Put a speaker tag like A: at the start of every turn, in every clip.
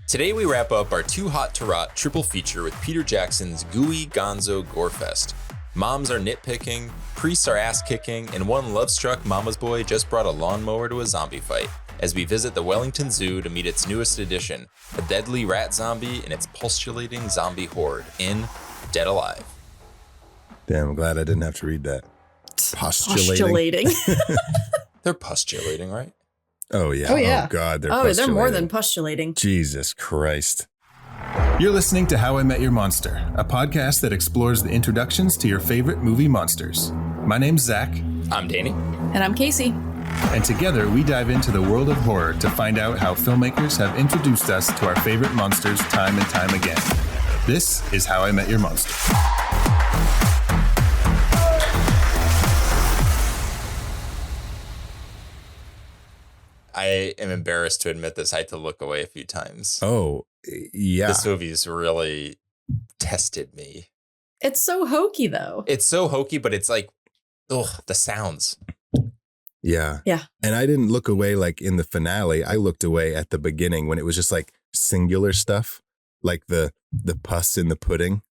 A: Today we wrap up our Too Hot to Rot triple feature with Peter Jackson's gooey gonzo gorefest. Moms are nitpicking, priests are ass-kicking, and one love-struck mama's boy just brought a lawnmower to a zombie fight as we visit the Wellington Zoo to meet its newest addition, a deadly rat zombie and its pustulating zombie horde in Dead Alive.
B: Damn, I'm glad I didn't have to read that. Postulating.
A: They're pustulating, right?
B: Oh, yeah.
C: Oh, yeah.
B: Oh, God.
C: They're more than pustulating.
B: Jesus Christ.
D: You're listening to How I Met Your Monster, a podcast that explores the introductions to your favorite movie monsters. My name's Zach.
A: I'm Danny.
C: And I'm Casey.
D: And together we dive into the world of horror to find out how filmmakers have introduced us to our favorite monsters time and time again. This is How I Met Your Monster.
A: I am embarrassed to admit this. I had to look away a few times.
B: Oh, yeah.
A: This movie's really tested me.
C: It's so hokey, though.
A: It's so hokey, but it's like, ugh, the sounds.
B: Yeah.
C: Yeah.
B: And I didn't look away like in the finale. I looked away at the beginning when it was just like singular stuff, like the pus in the pudding.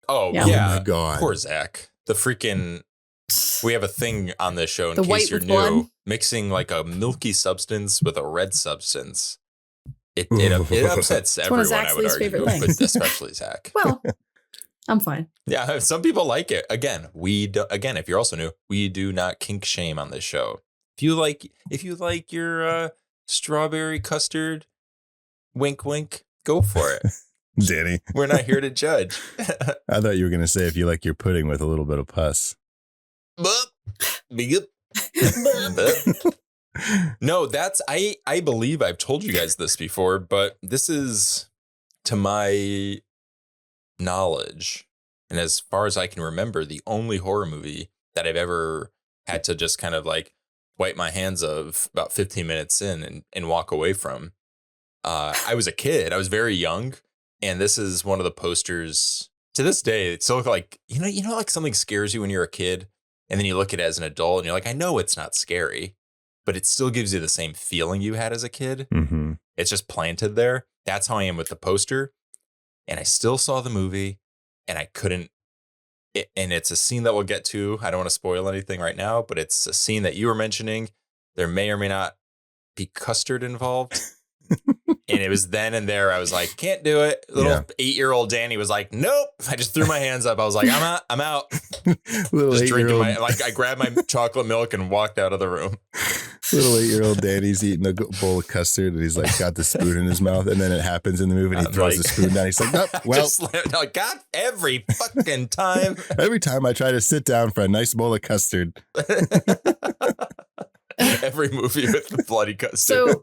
A: Oh,
C: Yeah.
A: yeah.
B: Oh, my God.
A: Poor Zach. The freaking... We have a thing on this show, in
C: The
A: case
C: white
A: you're
C: with
A: new,
C: blood.
A: mixing like a milky substance with a red substance. It upsets
C: one of
A: everyone,
C: Zach's
A: I would
C: least
A: argue,
C: favorite
A: but
C: things.
A: especially Zach.
C: Well, I'm fine.
A: Yeah, some people like it. Again, if you're also new, we do not kink shame on this show. If you like your strawberry custard, wink wink, go for it.
B: Danny.
A: We're not here to judge.
B: I thought you were going to say if you like your pudding with a little bit of pus.
A: No, that's I believe I've told you guys this before, but this is, to my knowledge, and as far as I can remember, the only horror movie that I've ever had to just kind of like wipe my hands of about 15 minutes in and walk away from. I was a kid. I was very young. And this is one of the posters to this day. It's still like, you know, like something scares you when you're a kid. And then you look at it as an adult and you're like, I know it's not scary, but it still gives you the same feeling you had as a kid.
B: Mm-hmm.
A: It's just planted there. That's how I am with the poster. And I still saw the movie and I couldn't. And it's a scene that we'll get to. I don't want to spoil anything right now, but it's a scene that you were mentioning. There may or may not be custard involved. And it was then and there. I was like, can't do it. Little 8-year-old Danny was like, nope. I just threw my hands up. I was like, I'm out.
B: Little
A: Just drinking
B: 8-year-old,
A: I grabbed my chocolate milk and walked out of the room.
B: little 8-year-old Danny's eating a bowl of custard and he's like got the spoon in his mouth, and then it happens in the movie and he throws the spoon down. He's like, nope, well,
A: God, every fucking time.
B: every time I try to sit down for a nice bowl of custard.
A: Every movie with the bloody custard.
C: So,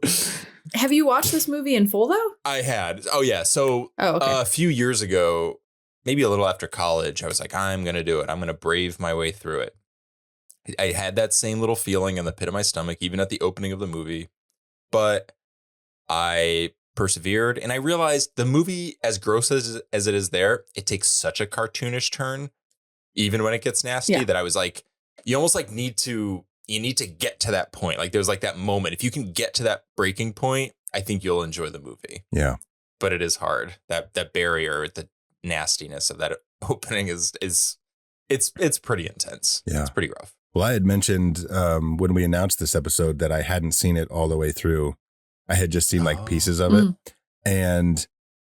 C: have you watched this movie in full, though?
A: I had. Oh, yeah. So
C: Okay.
A: a few years ago, maybe a little after college, I was like, I'm going to do it. I'm going to brave my way through it. I had that same little feeling in the pit of my stomach, even at the opening of the movie. But I persevered and I realized the movie, as gross as it is there, it takes such a cartoonish turn, even when it gets nasty, that I was like, you almost like need to get to that point. Like there's like that moment. If you can get to that breaking point, I think you'll enjoy the movie.
B: Yeah.
A: But it is hard. That barrier, the nastiness of that opening is it's pretty intense.
B: Yeah.
A: It's pretty rough.
B: Well, I had mentioned when we announced this episode that I hadn't seen it all the way through. I had just seen like pieces of it. And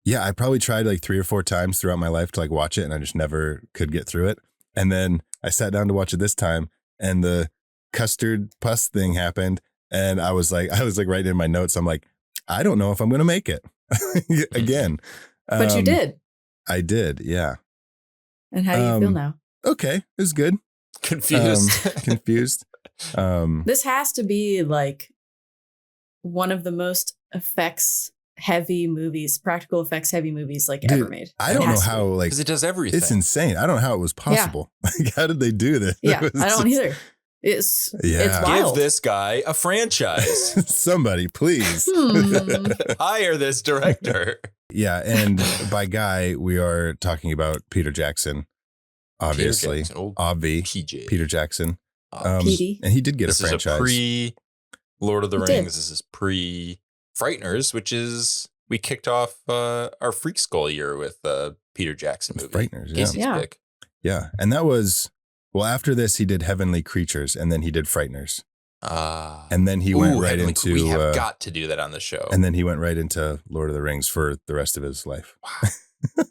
B: yeah, I probably tried like 3 or 4 times throughout my life to like watch it, and I just never could get through it. And then I sat down to watch it this time, and the custard pus thing happened. And I was like writing in my notes, I'm like, I don't know if I'm going to make it again.
C: But you did.
B: I did. Yeah.
C: And how do you feel now?
B: Okay. It was good.
A: Confused.
B: Confused.
C: This has to be like one of the most practical effects heavy movies like
B: Dude,
C: ever made.
B: I don't know how, like,
A: because it does everything.
B: it's insane. I don't know how it was possible. Like, how did they do this?
C: Yeah,
B: It was
C: I don't
B: just-
C: either. It's
B: Yeah.
C: wild.
A: Give this guy a franchise.
B: Somebody, please.
A: Hire this director.
B: Yeah. And by guy, we are talking about Peter Jackson, obviously.
A: Peter Jackson, old
B: Obvi,
A: PJ.
B: Peter Jackson.
C: PD.
B: And he did get
A: This
B: a franchise.
A: is a pre Lord of the
C: He did.
A: Rings. This is pre Frighteners, which is we kicked off our Freak Skull year with Peter Jackson movie.
B: Frighteners,
A: Casey's
C: Yeah.
A: pick.
B: Yeah. And that was, well, after this, he did Heavenly Creatures, and then he did Frighteners. And then he went right into...
A: We have got to do that on the show.
B: And then he went right into Lord of the Rings for the rest of his life.
A: Wow.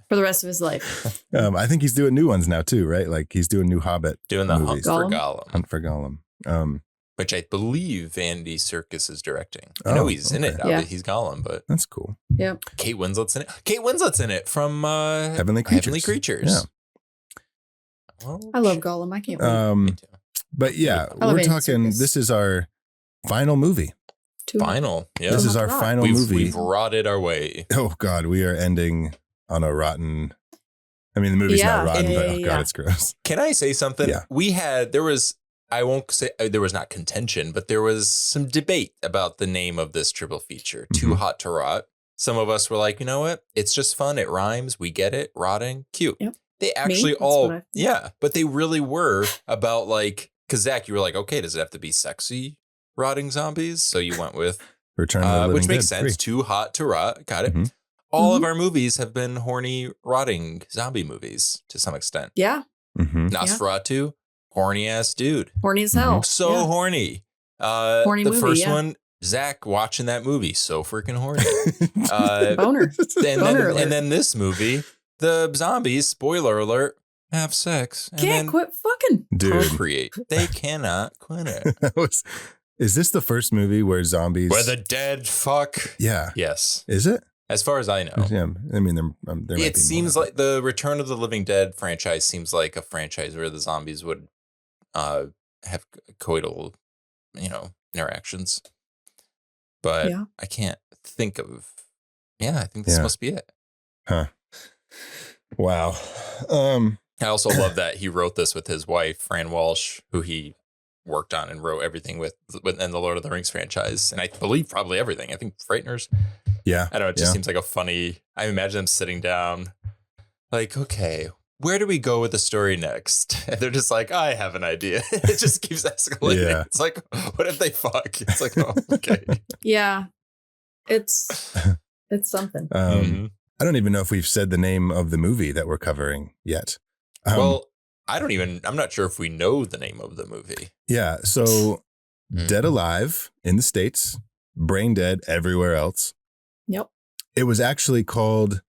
C: For the rest of his life.
B: I think he's doing new ones now too, right? Like he's doing new Hobbit
A: Doing the
B: movies.
A: Hunt for Gollum.
B: Hunt for Gollum.
A: Which I believe Andy Serkis is directing. I know he's in it.
C: Yeah.
A: He's Gollum, but
B: That's cool.
C: Yep.
A: Kate Winslet's in it. Kate Winslet's in it from
B: Heavenly Creatures.
A: Yeah. Well,
C: I love Gollum. I can't wait.
A: me too.
B: But yeah,
C: I love
B: we're
C: Andy
B: talking,
C: Serkis.
B: this is our final movie.
A: Final. Yeah.
B: This is our
C: Rock.
B: final
A: we've
B: movie.
A: rotted our way.
B: Oh God, we are ending on a rotten, I mean, the movie's not rotten, but oh God,
C: yeah.
B: it's gross.
A: Can I say something?
B: Yeah.
A: I won't say there was not contention, but there was some debate about the name of this triple feature, Too
B: Mhm.
A: Hot to Rot. Some of us were like, you know what? It's just fun. It rhymes. We get it. Rotting. Cute.
C: Yep.
A: They actually
C: That's what I-
A: yeah, but they really were about like, because Zach, you were like, okay, does it have to be sexy rotting zombies? So you went with,
B: Return of the Living
A: which
B: Dead
A: makes sense.
B: 3.
A: Too Hot to Rot. Got it.
B: Mhm.
A: All of our movies have been horny, rotting zombie movies to some extent.
C: Yeah.
B: Mhm.
A: Nosferatu, horny ass dude.
C: Horny as hell.
A: So
C: Yeah.
A: horny.
C: Horny
A: the
C: movie,
A: first
C: yeah.
A: one, Zach watching that movie, so freaking horny.
C: Boner. Boner alert.
A: and then this movie, the zombies, spoiler alert, have sex and
C: Can't
A: then
C: quit fucking.
B: Dude,
A: procreate. They cannot quit it.
B: is this the first movie where zombies?
A: Where the dead fuck.
B: Yeah.
A: Yes,
B: Is it?
A: as far as I know.
B: Yeah. I mean, there might be
A: It seems
B: more.
A: like the Return of the Living Dead franchise seems like a franchise where the zombies would have coital, interactions. But
C: Yeah.
A: I can't think of. Yeah, I think this
B: Yeah.
A: must be it.
B: Huh. Wow.
A: I also love that he wrote this with his wife, Fran Walsh, who he worked on and wrote everything with in the Lord of the Rings franchise. And I believe probably everything. I think Frighteners.
B: Yeah.
A: I don't know. It just
B: Yeah.
A: seems like a funny. I imagine them sitting down, like, okay, where do we go with the story next? And they're just like, I have an idea. It just keeps escalating.
B: Yeah.
A: It's like, what if they fuck? It's like, oh, okay.
C: Yeah. It's something.
A: Mhm.
B: I don't even know if we've said the name of the movie that we're covering yet.
A: Well, I'm not sure if we know the name of the movie.
B: Yeah. So
A: Mhm.
B: Dead Alive in the States, Brain Dead everywhere else.
C: Yep.
B: It was actually called,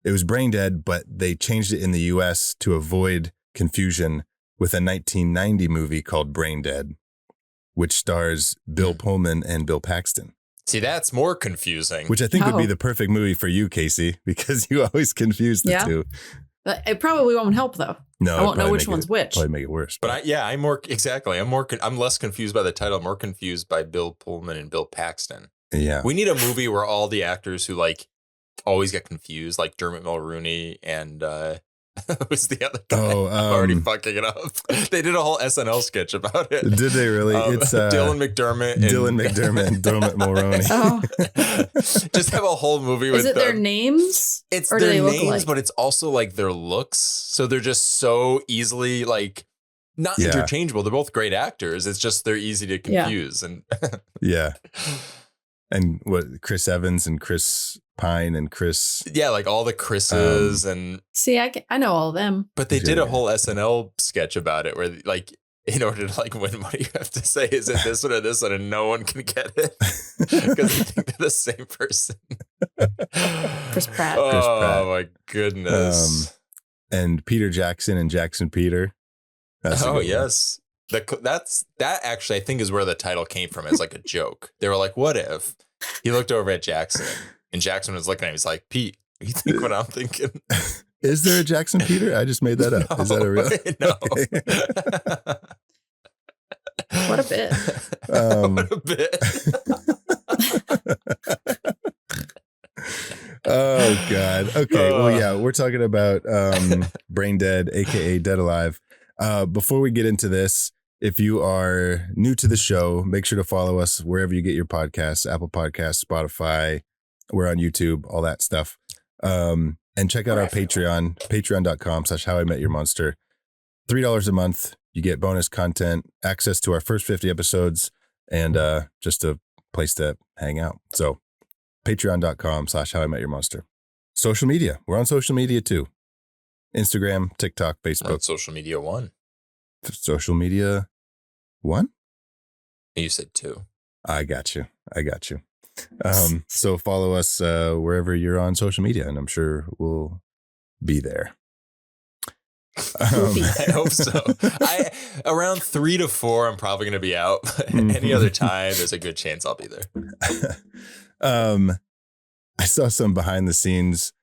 B: it was Brain Dead, but they changed it in the US to avoid confusion with a 1990 movie called Brain Dead, which stars Bill Pullman and Bill Paxton,
A: See, that's more confusing.
B: which I think would be
C: Oh.
B: the perfect movie for you, Casey, because you always confuse the
C: Yeah.
B: two.
C: It probably won't help though.
B: No,
C: I
B: it'd
C: won't know
B: probably
C: which
B: make
C: one's
B: it,
C: which.
B: Probably make it worse.
A: But I'm less confused by the title. I'm more confused by Bill Pullman and Bill Paxton.
B: Yeah.
A: We need a movie where all the actors who like always get confused, like Dermot Mulroney and who's the other guy?
B: Oh,
A: I'm already fucking it up. They did a whole SNL sketch about it.
B: Did they really? It's
A: Dylan McDermott.
B: Dylan McDermott and Dermot Mulroney.
C: Oh,
A: Just have a whole movie with
C: is it their
A: them.
C: names?
A: It's
C: or do
A: their
C: they look
A: names,
C: alike?
A: but it's also like their looks. So they're just so easily like not
B: Yeah.
A: interchangeable. They're both great actors. It's just they're easy to
C: Yeah.
A: confuse. And
B: Yeah. And what, Chris Evans and Chris Pine and Chris.
A: yeah, like all the Chris's and
C: See, I know all of them.
A: but they did
B: Yeah.
A: a whole SNL sketch about it where like in order to like win money, you have to say, is it this one or this one? And no one can get it because they think they're the same person.
C: Chris Pratt.
A: Oh
B: Chris Pratt.
A: my goodness.
B: And Peter Jackson and Jackson Peter. That's a
A: Oh
B: good one.
A: yes. That actually I think is where the title came from as like a joke. They were like, what if he looked over at Jackson and Jackson was looking at him, he's like, Pete, you think what I'm thinking?
B: Is there a Jackson Peter? I just made that up. Is that a real?
A: No.
C: What a bit.
A: What a bit.
B: Oh God. Okay. Well, yeah, we're talking about Brain Dead, aka Dead Alive. Before we get into this, if you are new to the show, make sure to follow us wherever you get your podcasts, Apple Podcasts, Spotify. We're on YouTube, all that stuff. And check out our Patreon, patreon.com/howimetyourmonster. $3 a month. You get bonus content, access to our first 50 episodes, and just a place to hang out. So Patreon.com/HowIMetYourMonster. Social media. We're on social media too. Instagram, TikTok,
A: We're on
B: Facebook.
A: social media 1.
B: Social media 1?
A: You said 2.
B: I got you. So follow us wherever you're on social media, and I'm sure we'll be there.
A: I hope so. Around 3 to 4, I'm probably going to be out. Any other time, there's a good chance I'll be there.
B: I saw some behind the scenes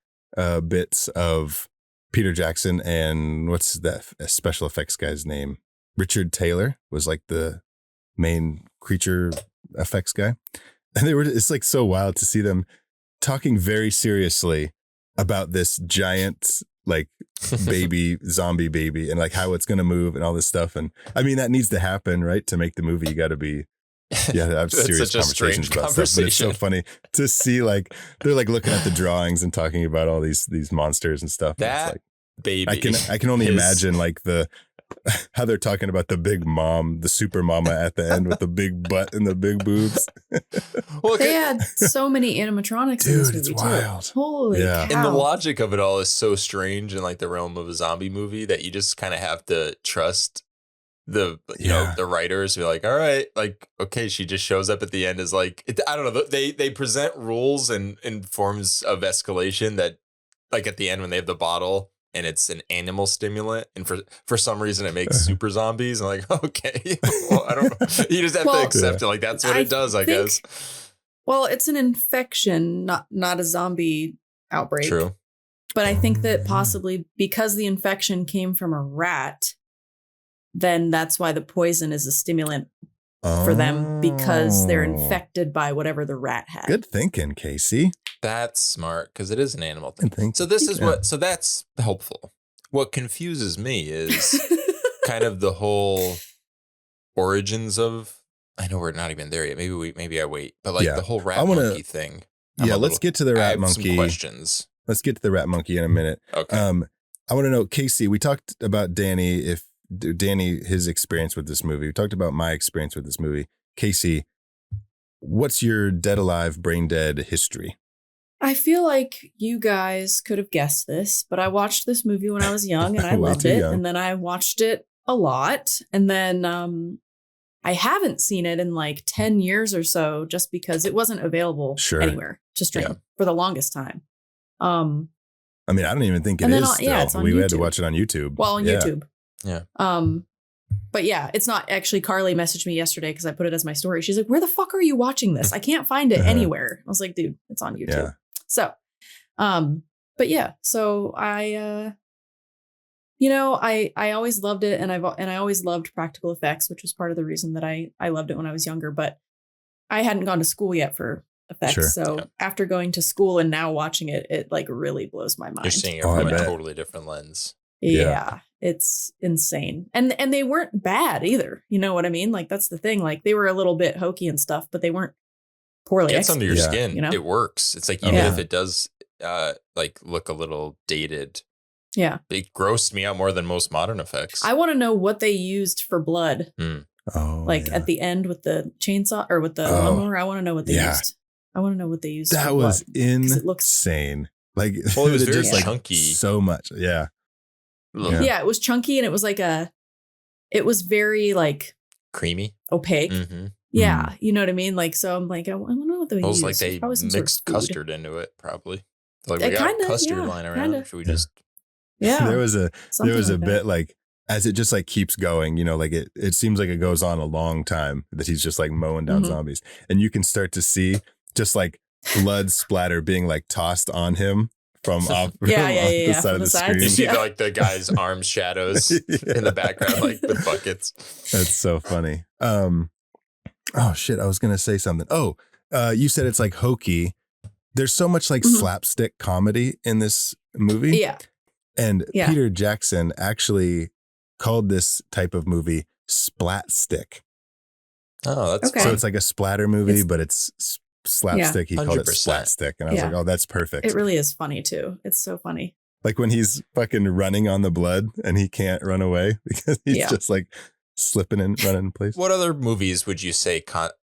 B: bits of Peter Jackson and what's that special effects guy's name? Richard Taylor was like the main creature effects guy. And it's like so wild to see them talking very seriously about this giant like zombie baby and like how it's going to move and all this stuff. And I mean, that needs to happen, right? To make the movie, you got to have serious conversations about stuff. But it's so funny to see like they're like looking at the drawings and talking about all these monsters and stuff.
A: That
B: and it's like,
A: baby.
B: I can only imagine like how they're talking about the big mom, the super mama at the end with the big butt and the big boobs.
A: Well,
C: they had so many animatronics in this movie,
B: it's wild.
C: too. Holy cow.
A: And the logic of it all is so strange in like the realm of a zombie movie that you just kind of have to trust the the writers who are like, all right, like, okay, she just shows up at the end as like, I don't know. They present rules and forms of escalation that like at the end when they have the bottle and it's an animal stimulant, and for some reason it makes super zombies. I'm like, okay, well, I don't know. You just have to accept it. Like that's what it does, I guess.
C: Well, it's an infection, not a zombie outbreak.
A: True.
C: But I think that possibly because the infection came from a rat, then that's why the poison is a stimulant for them, because they're infected by whatever the rat had.
B: Good thinking, Casey.
A: That's smart because it is an animal thing.
B: Good thinking.
A: So this is so that's helpful. What confuses me is kind of the whole origins of, I know we're not even there yet. Maybe I wait, but like the whole rat monkey thing.
B: Let's get to the rat monkey.
A: Some questions.
B: Let's get to the rat monkey in a minute.
A: Okay.
B: I want to know, Casey, we talked about Danny, his experience with this movie. We talked about my experience with this movie. Casey, what's your Dead Alive Braindead history?
C: I feel like you guys could have guessed this, but I watched this movie when I was young and I loved it. And then I watched it a lot. And then I haven't seen it in like 10 years or so, just because it wasn't available anywhere to stream for the longest time. I
B: mean, I don't even think it is.
C: It's on
B: we
C: YouTube.
B: had to watch it on YouTube.
C: Well, on YouTube.
A: Yeah.
C: But yeah, it's not actually. Carly messaged me yesterday because I put it as my story. She's like, "Where the fuck are you watching this? I can't find it anywhere." I was like, "Dude, it's on YouTube." Yeah. So, but yeah, so I always loved it, and I always loved practical effects, which was part of the reason that I loved it when I was younger. But I hadn't gone to school yet for effects, so after going to school and now watching it, it like really blows my mind.
A: You're seeing it from a totally different lens.
C: Yeah, it's insane, and they weren't bad either. You know what I mean? Like that's the thing. Like they were a little bit hokey and stuff, but they weren't poorly.
A: Gets under your skin. You know? It works. It's like even if it does like look a little dated.
C: Yeah,
A: it grossed me out more than most modern effects.
C: I want to know what they used for blood. At the end with the chainsaw or with the lawnmower. I want to know what they used. I want to know what they used.
B: That was insane. Like,
A: well, it was very
B: just
A: chunky.
B: So much. Yeah.
C: Yeah, it was chunky and it was like it was very like
A: creamy,
C: opaque.
A: Mm-hmm.
C: Yeah, you know what I mean? Like, so I'm like, I want to know what they used.
A: It was like they mixed custard into it, probably. Like we got custard lying around. Should we just?
C: Yeah.
B: There was a bit like, as it just like keeps going, you know, like it seems like it goes on a long time that he's just like mowing down zombies, and you can start to see just like blood splatter being like tossed on him from off the side of the screen.
A: You see like the guy's arm shadows in the background, like with buckets.
B: That's so funny. Oh shit, I was gonna say something. You said it's like hokey. There's so much like slapstick comedy in this movie.
C: Yeah.
B: And Peter Jackson actually called this type of movie splat stick.
A: Oh, that's
B: okay. So it's like a splatter movie, but it's slapstick. He called it splat stick. And I was like, oh, that's perfect.
C: It really is funny too. It's so funny.
B: Like when he's fucking running on the blood and he can't run away because he's just like slipping and running in place.
A: What other movies would you say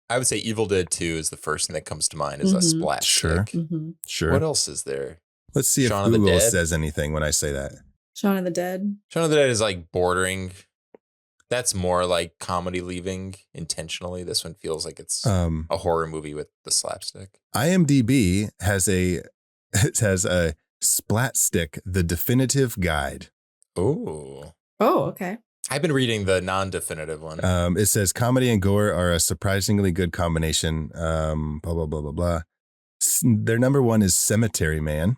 A: I would say Evil Dead 2 is the first thing that comes to mind as a splat
B: Sure.
A: stick.
B: Sure.
A: What else is there?
B: Let's see
A: Shaun
B: if
A: of the
B: Google
A: Dead?
B: says anything when I say that.
C: Shaun of the Dead.
A: Shaun of the Dead is like bordering. That's more like comedy leaving intentionally. This one feels like it's a horror movie with the slapstick.
B: IMDb has a Splat Stick, the definitive guide.
A: Oh,
C: okay.
A: I've been reading the non-definitive one.
B: It says comedy and gore are a surprisingly good combination. Blah blah blah blah blah. Their number one is Cemetery Man.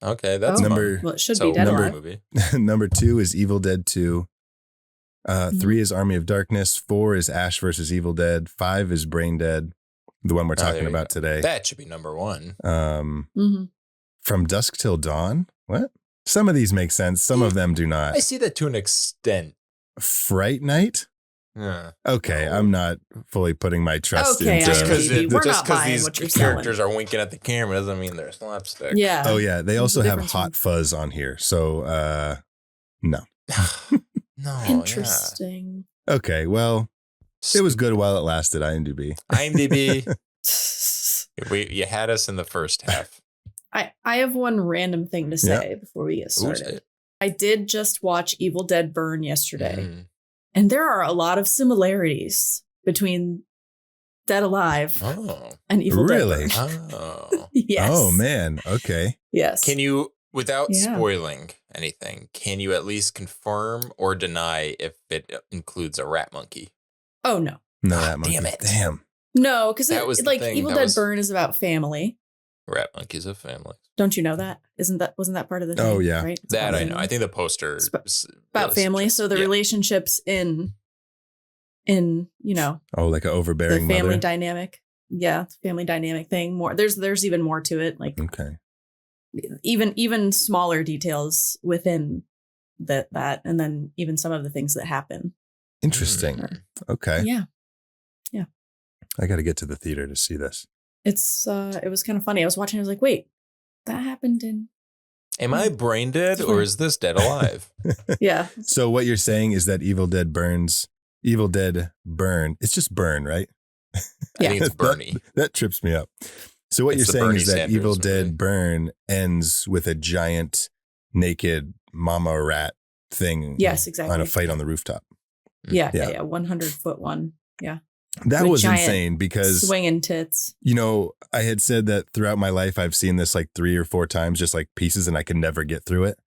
A: Okay, that's
B: number.
C: Well, it should be Dead Alive.
A: Movie.
B: Number 2 is Evil Dead 2. 3 is Army of Darkness. 4 is Ash versus Evil Dead. 5 is Braindead, the one we're talking about today.
A: That should be number 1.
B: From Dusk Till Dawn. What? Some of these make sense. Some of them do not.
A: I see that to an extent.
B: Fright Night. Okay, I'm not fully putting my trust into.
C: Just
A: because
C: not buying
A: these
C: what you're
A: characters are winking at the camera doesn't mean they're slapstick.
C: Yeah.
B: Oh yeah, they also have Hot Fuzz on here. So no.
A: No.
C: Interesting.
B: Yeah. Okay, well, it was good while it lasted. IMDb.
A: You had us in the first half.
C: I have one random thing to say before we get started. I did just watch Evil Dead Burn yesterday. And there are a lot of similarities between Dead Alive and Evil Dead.
B: Really?
A: Oh.
C: Yes.
B: Oh, man. Okay.
C: Yes.
A: Can you, without spoiling anything, can you at least confirm or deny if it includes a rat monkey?
C: Oh, no.
B: No, that monkey.
A: Damn it.
B: Damn.
C: No, because like Evil Dead
A: was...
C: Burn is about family.
A: Rat monkeys of family.
C: Don't you know that? Wasn't that part of the thing?
B: Oh, yeah.
C: Right?
A: That I know. I think the poster
C: is about family. So the relationships in
B: like an overbearing
C: the family
B: mother.
C: dynamic. Yeah, family dynamic thing. More there's even more to it. Like even smaller details within that, and then even some of the things that happen.
B: Interesting. Okay.
C: Yeah.
B: I got to get to the theater to see this.
C: It was kind of funny. I was watching. I was like, wait, that happened in.
A: Am I brain dead or is this Dead Alive?
C: Yeah.
B: So what you're saying is that Evil Dead Burn. It's just Burn, right?
A: I think it's Bernie.
B: That trips me up. So what you're saying is that Evil Dead Burn ends with a giant naked mama rat thing.
C: Yes, exactly.
B: On a fight on the rooftop.
C: Yeah. 100-foot one. Yeah.
B: That was insane because
C: swinging tits.
B: I had said that throughout my life, I've seen this like 3 or 4 times, just like pieces, and I could never get through it.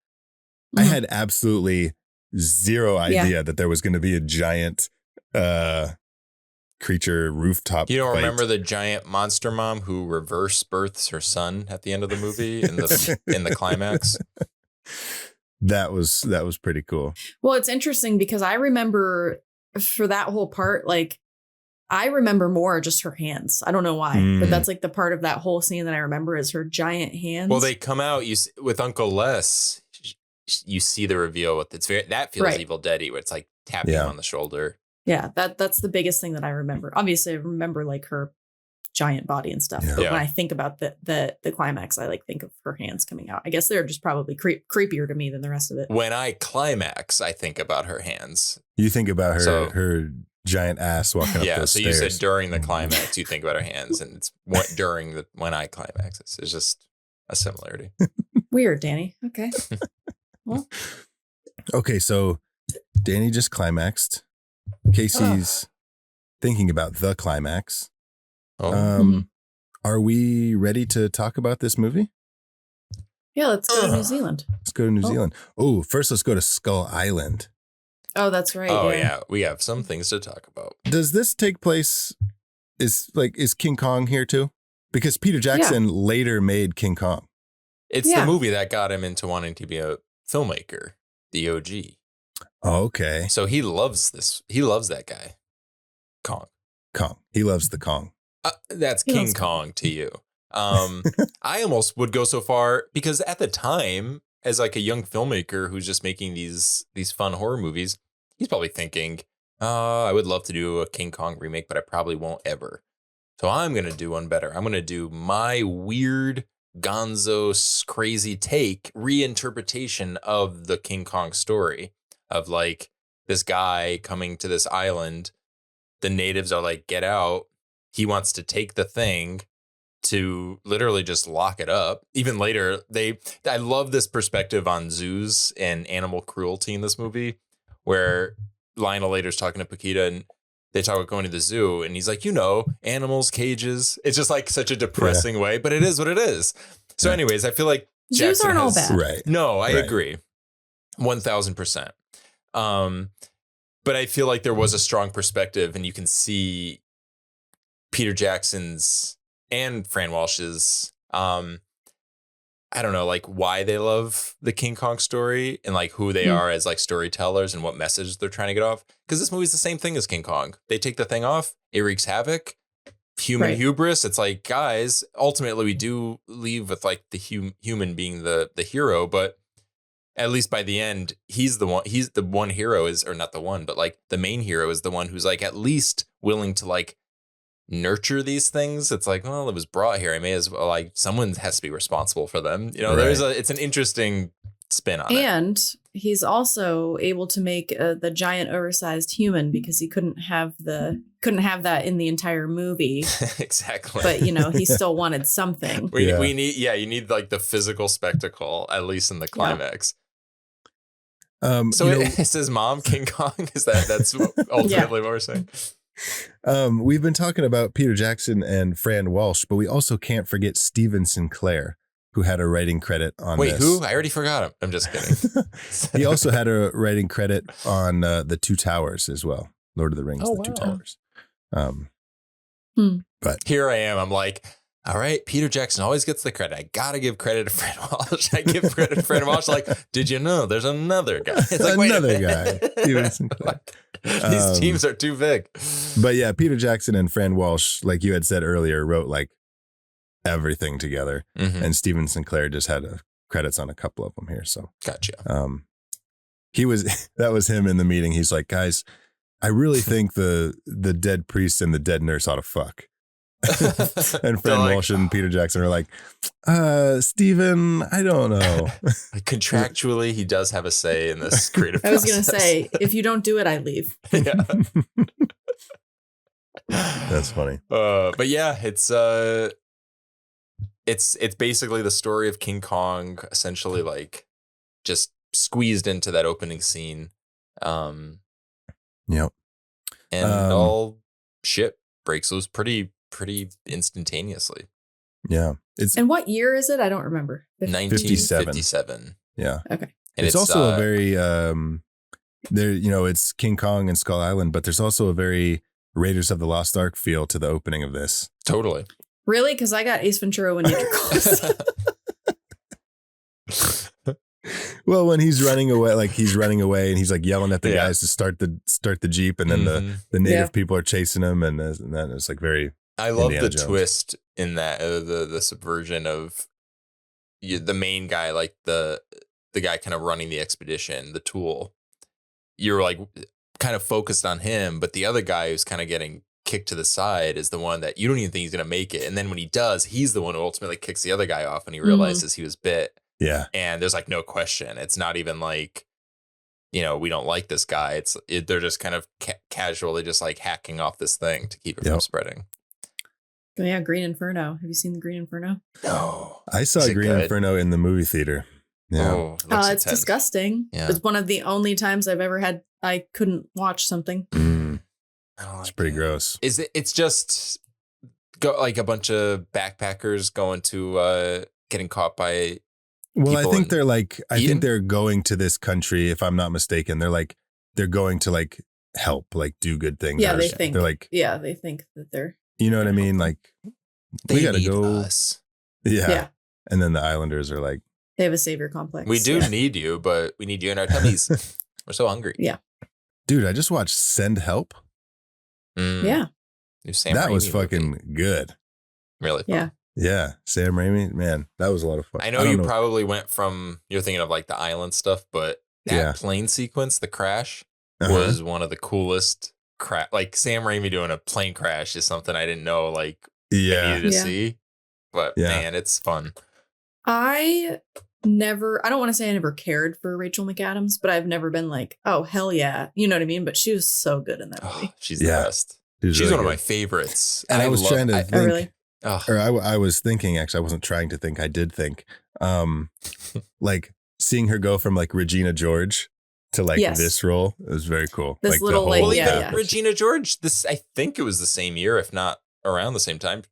B: I had absolutely zero idea that there was going to be a giant creature rooftop.
A: You don't
B: fight.
A: remember the giant monster mom who reverse births her son at the end of the movie in the climax?
B: That was pretty cool.
C: Well, it's interesting because I remember for that whole part, like I remember more just her hands. I don't know why, but that's like the part of that whole scene that I remember is her giant hands.
A: Well, they come out with Uncle Les. You see the reveal with that feels Evil Dead-y, where it's like tapping him on the shoulder.
C: Yeah, that's the biggest thing that I remember. Obviously, I remember like her giant body and stuff.
B: Yeah.
C: But when I think about the climax, I like think of her hands coming out. I guess they're just probably creepier to me than the rest of it.
A: When I climax, I think about her hands.
B: You think about her giant ass walking up those stairs.
A: You said during the climax, you think about her hands, and it's when I climax. It's just a similarity.
C: Weird, Danny. Okay. Well.
B: Okay, so Danny just climaxed. Casey's thinking about the climax. Are we ready to talk about this movie?
C: Yeah, let's go to New Zealand.
B: Let's go to New Zealand. Oh, first let's go to Skull Island.
C: Oh, that's right.
A: Oh, yeah. We have some things to talk about.
B: Does this take place, is King Kong here too? Because Peter Jackson later made King Kong.
A: It's the movie that got him into wanting to be a filmmaker, the OG.
B: Oh, okay.
A: So he loves this. He loves that guy. Kong.
B: He loves the Kong.
A: That's King Kong to you. I almost would go so far because at the time, as like a young filmmaker who's just making these fun horror movies, he's probably thinking, I would love to do a King Kong remake, but I probably won't ever. So I'm going to do one better. I'm going to do my weird gonzo crazy take reinterpretation of the King Kong story of like this guy coming to this island. The natives are like, get out. he wants to take the thing to literally just lock it up. Even later, I love this perspective on zoos and animal cruelty in this movie, where Lionel later's talking to Paquita and they talk about going to the zoo, and he's like, animals, cages. It's just like such a depressing way, but it is what it is. So anyways, I feel like
C: zoos aren't all bad.
B: Right.
A: No, I agree. 1000%. But I feel like there was a strong perspective, and you can see Peter Jackson's and Fran Walsh's, I don't know, like why they love the King Kong story and like who they are as like storytellers and what message they're trying to get off. Because this movie's the same thing as King Kong. They take the thing off, it wreaks havoc, human hubris. It's like, guys, ultimately we do leave with like the human being the hero, but at least by the end, he's the one hero or not the one, but like the main hero is the one who's like at least willing to like nurture these things. It's like, well, it was brought here. I may as well, like, someone has to be responsible for them. It's an interesting spin on it.
C: And he's also able to make the giant oversized human because he couldn't have that in the entire movie.
A: Exactly.
C: But he still wanted something.
A: You need like the physical spectacle, at least in the climax. So is his mom King Kong? That's ultimately what we're saying?
B: We've been talking about Peter Jackson and Fran Walsh, but we also can't forget Steven Sinclair, who had a writing credit on this.
A: Wait, who? I already forgot him. I'm just kidding.
B: He also had a writing credit on The Two Towers as well. Lord of the Rings, The Two Towers. But
A: here I am. I'm like, all right, Peter Jackson always gets the credit. I got to give credit to Fran Walsh. I give credit to Fran Walsh. Like, did you know there's another guy? It's like,
B: another guy. Steven Sinclair.
A: These teams are too big.
B: But yeah, Peter Jackson and Fran Walsh, like you had said earlier, wrote like everything together.
A: Mm-hmm.
B: And Steven Sinclair just had credits on a couple of them here. So
A: gotcha.
B: That was him in the meeting. He's like, guys, I really think the dead priest and the dead nurse ought to fuck. And Fran Walsh and Peter Jackson are like, Steven, I don't know.
A: Contractually, he does have a say in this creative process.
C: I was going to say, if you don't do it, I leave.
A: Yeah.
B: That's funny.
A: But yeah, it's basically the story of King Kong, essentially like just squeezed into that opening scene.
B: Yep.
A: And all shit breaks loose pretty instantaneously.
B: Yeah.
C: And what year is it? I don't remember.
A: 1957.
B: Yeah.
C: Okay.
B: And it's also a very it's King Kong and Skull Island, but there's also a very Raiders of the Lost Ark feel to the opening of this.
A: Totally.
C: Really? Because I got Ace Ventura when Nature Calls.
B: Well, when he's running away and he's like yelling at the guys to start the Jeep, and then the native people are chasing him, and then it's like very.
A: I love
B: Indiana
A: the
B: Jones.
A: twist in that the subversion of the main guy, like the guy kind of running the expedition, the tool. You're like kind of focused on him, but the other guy who's kind of getting kicked to the side is the one that you don't even think he's gonna make it, and then when he does, he's the one who ultimately kicks the other guy off, and he realizes he was bit.
B: Yeah.
A: And there's like no question. It's not even like, we don't like this guy. They're just kind of casually just like hacking off this thing to keep it from spreading.
C: Yeah, Green Inferno. Have you seen the Green Inferno?
A: No.
B: I saw Green Inferno in the movie theater. Yeah.
A: Oh,
C: it's disgusting.
A: Yeah.
C: It's one of the only times I've ever I couldn't watch something.
B: It's pretty gross.
A: It's just like a bunch of backpackers going to getting caught by.
B: Well, I think think they're going to this country, if I'm not mistaken. They're going to like help, like do good things.
C: Yeah, they think that they're.
B: You know what I mean? Like we gotta go.
A: Us.
B: Yeah. And then the Islanders are like,
C: they have a savior complex.
A: We do need you, but we need you in our tummies. We're so hungry.
C: Yeah.
B: Dude, I just watched Send Help.
C: Yeah.
B: That was fucking good.
A: Really fun.
C: Yeah.
B: Yeah, Sam Raimi, man, that was a lot of fun.
A: I know you probably went from, you're thinking of like the island stuff, but that plane sequence, the crash, was one of the coolest. Like Sam Raimi doing a plane crash is something I didn't know I needed to see. But man, it's fun.
C: I don't want to say I never cared for Rachel McAdams, but I've never been like, oh, hell yeah. You know what I mean? But she was so good in that movie.
A: She's the best. She's
B: really
A: one of
B: good.
A: my favorites.
B: And I was trying to think,
C: Oh, really?
B: or I was thinking, actually, I wasn't trying to think, I did think, like seeing her go from like Regina George to like
C: Yes.
B: this role. It was very cool.
C: This
B: like
C: little,
B: the
C: like,
B: whole,
A: Well, even
C: yeah.
A: Regina George, I think it was the same year, if not around the same time.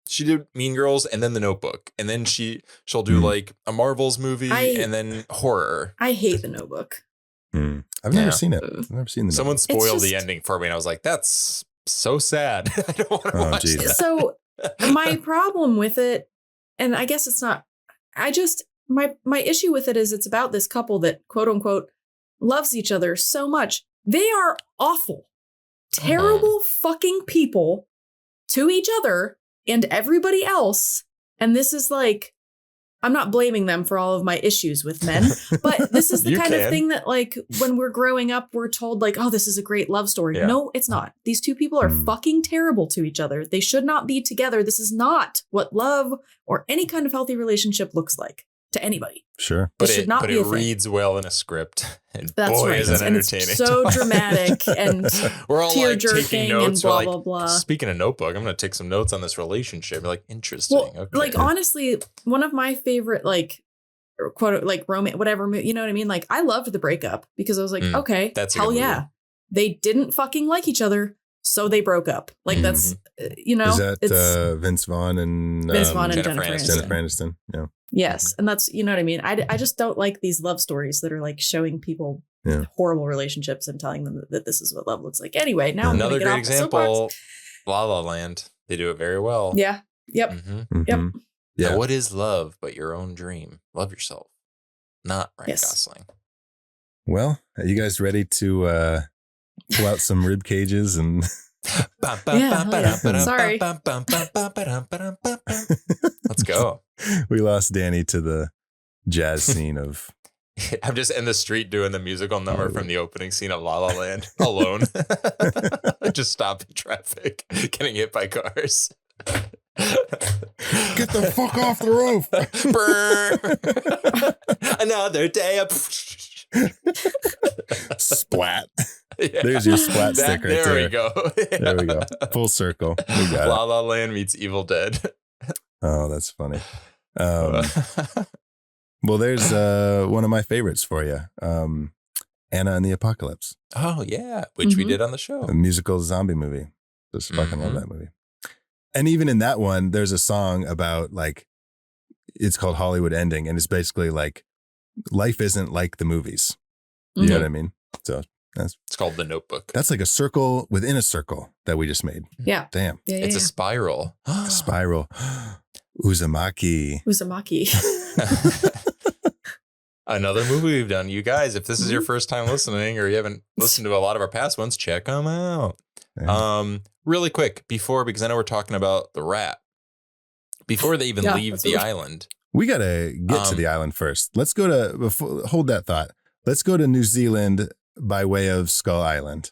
A: She did Mean Girls and then The Notebook. And then she'll do like a Marvels movie and then horror.
C: I hate The Notebook.
B: I've never seen it. I've never seen the
A: Someone
B: Notebook.
A: spoiled the ending for me, and I was like, that's so sad. I don't want to watch
B: geez.
A: that.
C: So my problem with it, and I guess it's not, my issue with it is it's about this couple that quote unquote loves each other so much. They are awful, terrible fucking people to each other and everybody else. And this is like, I'm not blaming them for all of my issues with men, but this is the kind of thing that like when we're growing up, we're told like, oh, this is a great love story.
A: Yeah.
C: No, it's not. These two people are fucking terrible to each other. They should not be together. This is not what love or any kind of healthy relationship looks like to anybody.
B: Sure.
A: But
C: This should not
A: it
C: be a thing.
A: reads well in a script. And
C: That's
A: boy,
C: right.
A: is it
C: And
A: entertaining.
C: it's so dramatic and
A: we're all like taking
C: tear-jerking
A: notes.
C: and blah,
A: We're like,
C: blah, blah.
A: speaking of Notebook, I'm going to take some notes on this relationship. We're like, interesting.
C: Well,
A: okay.
C: like honestly, one of my favorite like quote like romance whatever, you know what I mean? Like I loved the breakup because I was like, okay,
A: that's a
C: hell
A: good movie.
C: yeah. They didn't fucking like each other, so they broke up. Like that's you know,
B: Is that
C: it's
B: Vince Vaughn and
C: Jennifer Aniston.
B: Jennifer Aniston? Yeah.
C: Yes, and that's, you know what I mean? I just don't like these love stories that are like showing people horrible relationships and telling them that this is what love looks like. Anyway, now
A: another
C: I'm
A: great
C: get
A: example, La La Land. They do it very well.
C: Yeah. Yep. Yep.
A: Now, what is love but your own dream? Love yourself, not Ryan Gosling.
B: Well, are you guys ready to pull out some rib cages and
C: Sorry.
A: Let's go.
B: We lost Danny to the jazz scene of
A: I'm just in the street doing the musical number from the opening scene of La La Land alone. Just stopping traffic, getting hit by cars.
B: Get the fuck off the roof.
A: Another day of
B: splat. Yeah. There's your splat stick right there.
A: There we go.
B: There we go. Full circle. We got
A: La La Land meets Evil Dead.
B: Oh, that's funny. Well, there's one of my favorites for you. Anna and the Apocalypse.
A: Oh, yeah. Which we did on the show.
B: A musical zombie movie. Just fucking love that movie. And even in that one, there's a song about like, it's called Hollywood Ending. And it's basically like, life isn't like the movies. You know what I mean? So it's
A: called The Notebook.
B: That's like a circle within a circle that we just made.
C: Yeah.
B: Damn.
C: Yeah,
A: it's a spiral.
B: A spiral. Uzumaki.
A: Another movie we've done. You guys, if this is your first time listening or you haven't listened to a lot of our past ones, check them out. Yeah. Really quick because I know we're talking about the rat. Before they even leave the island.
B: We got to get to the island first. Let's go to, hold that thought. Let's go to New Zealand by way of Skull Island.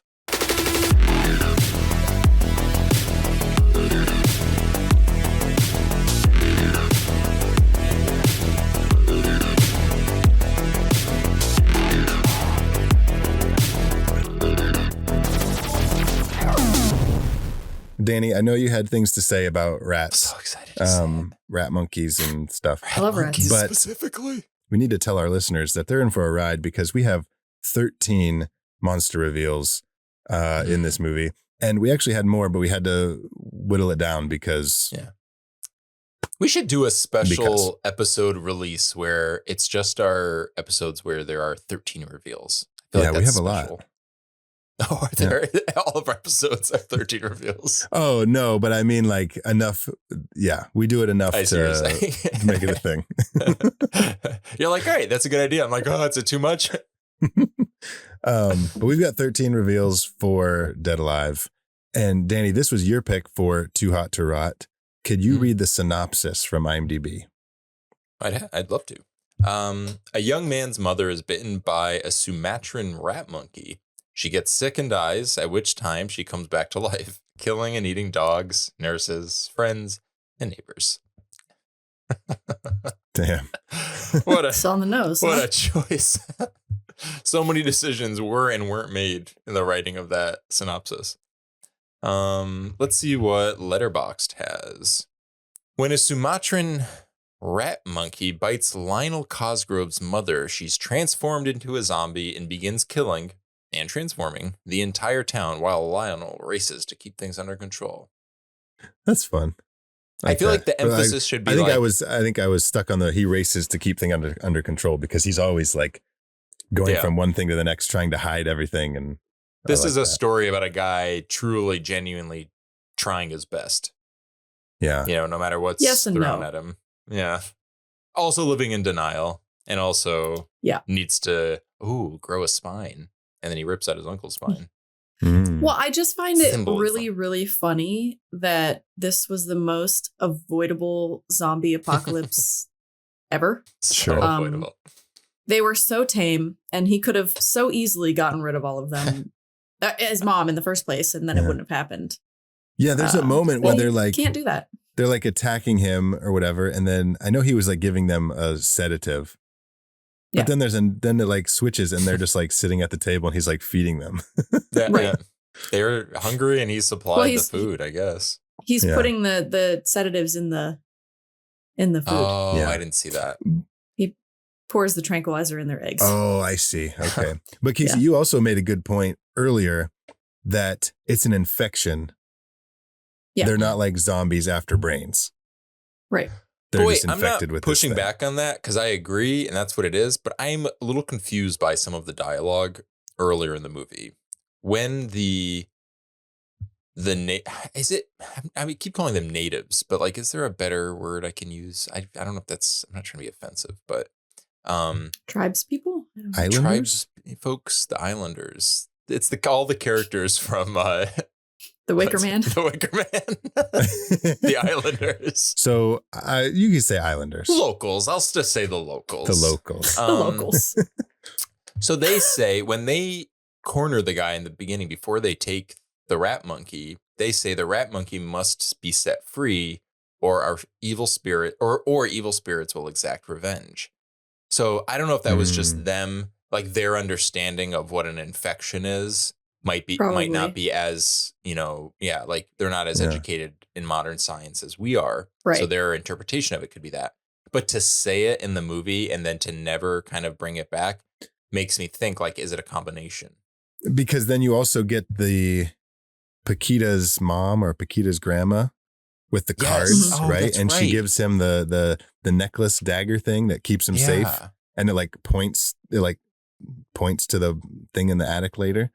B: Danny, I know you had things to say about rats.
A: I'm so excited to say
B: rat monkeys and stuff.
C: I love rats.
B: But
A: specifically.
B: We need to tell our listeners that they're in for a ride because we have 13 monster reveals in this movie. And we actually had more, but we had to whittle it down because...
A: Yeah. We should do a special episode release where it's just our episodes where there are 13 reveals. I feel like that's
B: we have
A: special.
B: A lot.
A: Oh, are there? All of our episodes are 13 reveals.
B: Oh, no, but I mean like enough. Yeah, we do it enough to make it a thing.
A: You're like, all right, that's a good idea. I'm like, oh, is it too much?
B: But we've got 13 reveals for Dead Alive. And Danny, this was your pick for Too Hot to Rot. Could you read the synopsis from IMDb?
A: I'd love to. A young man's mother is bitten by a Sumatran rat monkey. She gets sick and dies, at which time she comes back to life, killing and eating dogs, nurses, friends, and neighbors.
B: Damn.
C: It's on the nose.
A: What a choice. So many decisions were and weren't made in the writing of that synopsis. Let's see what Letterboxd has. When a Sumatran rat monkey bites Lionel Cosgrove's mother, she's transformed into a zombie and begins killing and transforming the entire town while Lionel races to keep things under control.
B: That's fun.
A: I feel like the emphasis should be.
B: I think I was stuck on he races to keep things under control because he's always like going from one thing to the next, trying to hide everything. And
A: this is a story about a guy truly, genuinely trying his best.
B: Yeah.
A: No matter what's thrown at him. Yeah. Also living in denial and also needs to grow a spine. And then he rips out his uncle's spine.
C: Well, I just find it really, really funny that this was the most avoidable zombie apocalypse ever.
A: Sure. Avoidable.
C: They were so tame, and he could have so easily gotten rid of all of them, his mom in the first place, and then it wouldn't have happened.
B: Yeah, there's a moment when they're like,
C: can't do that.
B: They're like attacking him or whatever, and then I know he was like giving them a sedative. But then then it like switches and they're just like sitting at the table and he's like feeding them.
A: Yeah. They're hungry and he supplied the food, I guess.
C: He's putting the sedatives in the food.
A: Oh, I didn't see that.
C: He pours the tranquilizer in their eggs.
B: Oh, I see. Okay. But Casey, you also made a good point earlier that it's an infection. Yeah. They're not like zombies after brains.
C: Right.
B: They're just infected with
A: pushing back on that because I agree and that's what it is, but I'm a little confused by some of the dialogue earlier in the movie when I keep calling them natives, but like, is there a better word I can use? I don't know if I'm not trying to be offensive, but
C: tribes people,
A: tribes folks, the islanders. It's all the characters from
C: The Wicker Man.
A: The Wicker Man. The Islanders.
B: So you can say Islanders.
A: Locals. I'll just say the locals.
B: The locals.
C: The locals.
A: So they say when they corner the guy in the beginning before they take the rat monkey, they say the rat monkey must be set free or our evil spirit or evil spirits will exact revenge. So I don't know if that was just them, like their understanding of what an infection is. Might not be as, like they're not as educated in modern science as we are. Right. So their interpretation of it could be that. But to say it in the movie and then to never kind of bring it back makes me think like, is it a combination?
B: Because then you also get the Paquita's mom or Paquita's grandma with the cards, right? And she gives him the necklace dagger thing that keeps him safe. And it points to the thing in the attic later.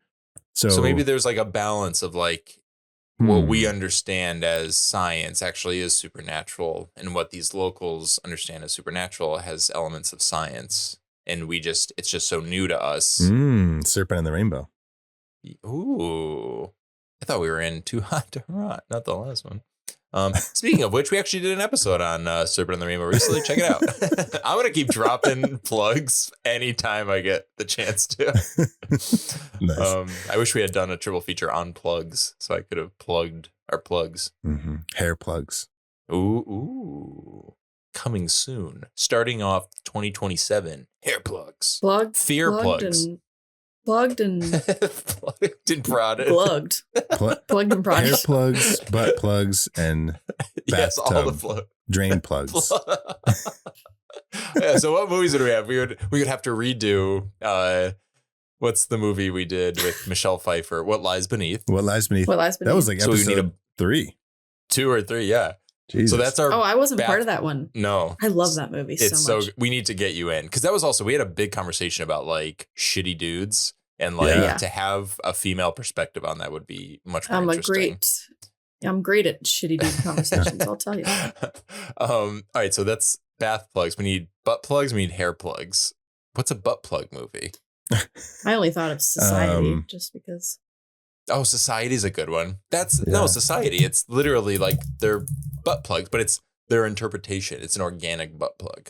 B: So
A: maybe there's like a balance of like what we understand as science actually is supernatural and what these locals understand as supernatural has elements of science. And it's just so new to us.
B: Serpent and the Rainbow.
A: Ooh. I thought we were in Too Hot to Rot, not the last one. Speaking of which, we actually did an episode on Serpent and the Rainbow recently. Check it out. I'm going to keep dropping plugs anytime I get the chance to.
B: Nice.
A: I wish we had done a triple feature on plugs so I could have plugged our plugs.
B: Mm-hmm. Hair plugs.
A: Ooh. Coming soon. Starting off 2027. Hair plugs.
C: Fear plugs. Plugged and
A: plugged and prodded.
C: Plugged. Plugged and prodded.
B: Hair plugs, butt plugs, and bathtub drain plugs.
A: Yeah, so what movies would we have? We would have to redo what's the movie we did with Michelle Pfeiffer? What Lies Beneath?
B: What Lies Beneath? That was like episode 3.
A: 2 or 3, yeah. Jesus. So that's our.
C: Oh, I wasn't part of that one.
A: No,
C: I love that movie so much.
A: So we need to get you in because that was also we had a big conversation about like shitty dudes and like to have a female perspective on that would be much more interesting.
C: I'm great at shitty dude conversations. I'll tell you.
A: All right, so that's bath plugs. We need butt plugs. We need hair plugs. What's a butt plug movie?
C: I only thought of Society just because.
A: Oh, Society's a good one. No, Society. It's literally like they're butt plugs, but it's their interpretation. It's an organic butt plug.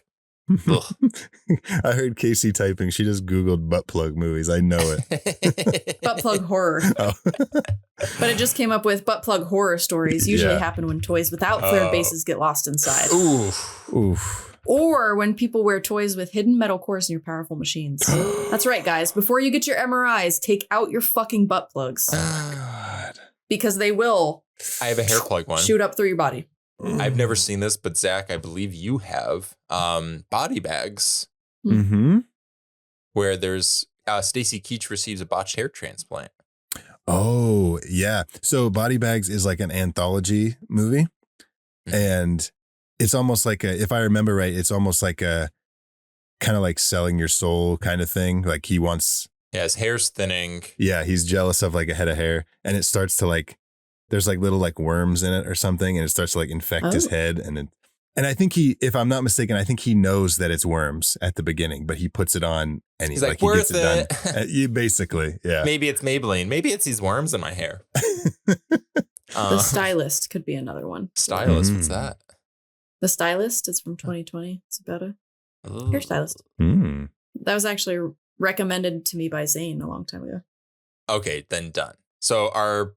B: I heard Casey typing. She just Googled butt plug movies. I know it.
C: Butt plug horror. Oh. But it just came up with butt plug horror stories usually happen when toys without flared bases get lost inside.
B: Oof.
C: Or when people wear toys with hidden metal cores in your powerful machines. That's right, guys. Before you get your MRIs, take out your fucking butt plugs.
B: God.
C: because they will.
A: I have a hair plug one.
C: Shoot up through your body.
A: I've never seen this, but Zach, I believe you have body bags.
B: Mm-hmm.
A: Where there's Stacy Keach receives a botched hair transplant.
B: Oh, yeah. So Body Bags is like an anthology movie. Mm-hmm. And it's almost like if I remember right, it's almost like a kind of like selling your soul kind of thing. Like he wants.
A: Yeah, his hair's thinning.
B: Yeah, he's jealous of like a head of hair. And it starts to like, there's like little like worms in it or something. And it starts to like infect his head. And I think if I'm not mistaken, I think he knows that it's worms at the beginning, but he puts it on and he's like he gets it done. You basically, yeah.
A: Maybe it's Maybelline. Maybe it's these worms in my hair.
C: The Stylist could be another one.
A: Stylist, what's that?
C: The Stylist is from 2020. It's about a hairstylist.
B: Mm.
C: That was actually recommended to me by Zane a long time ago.
A: Okay, then done. So our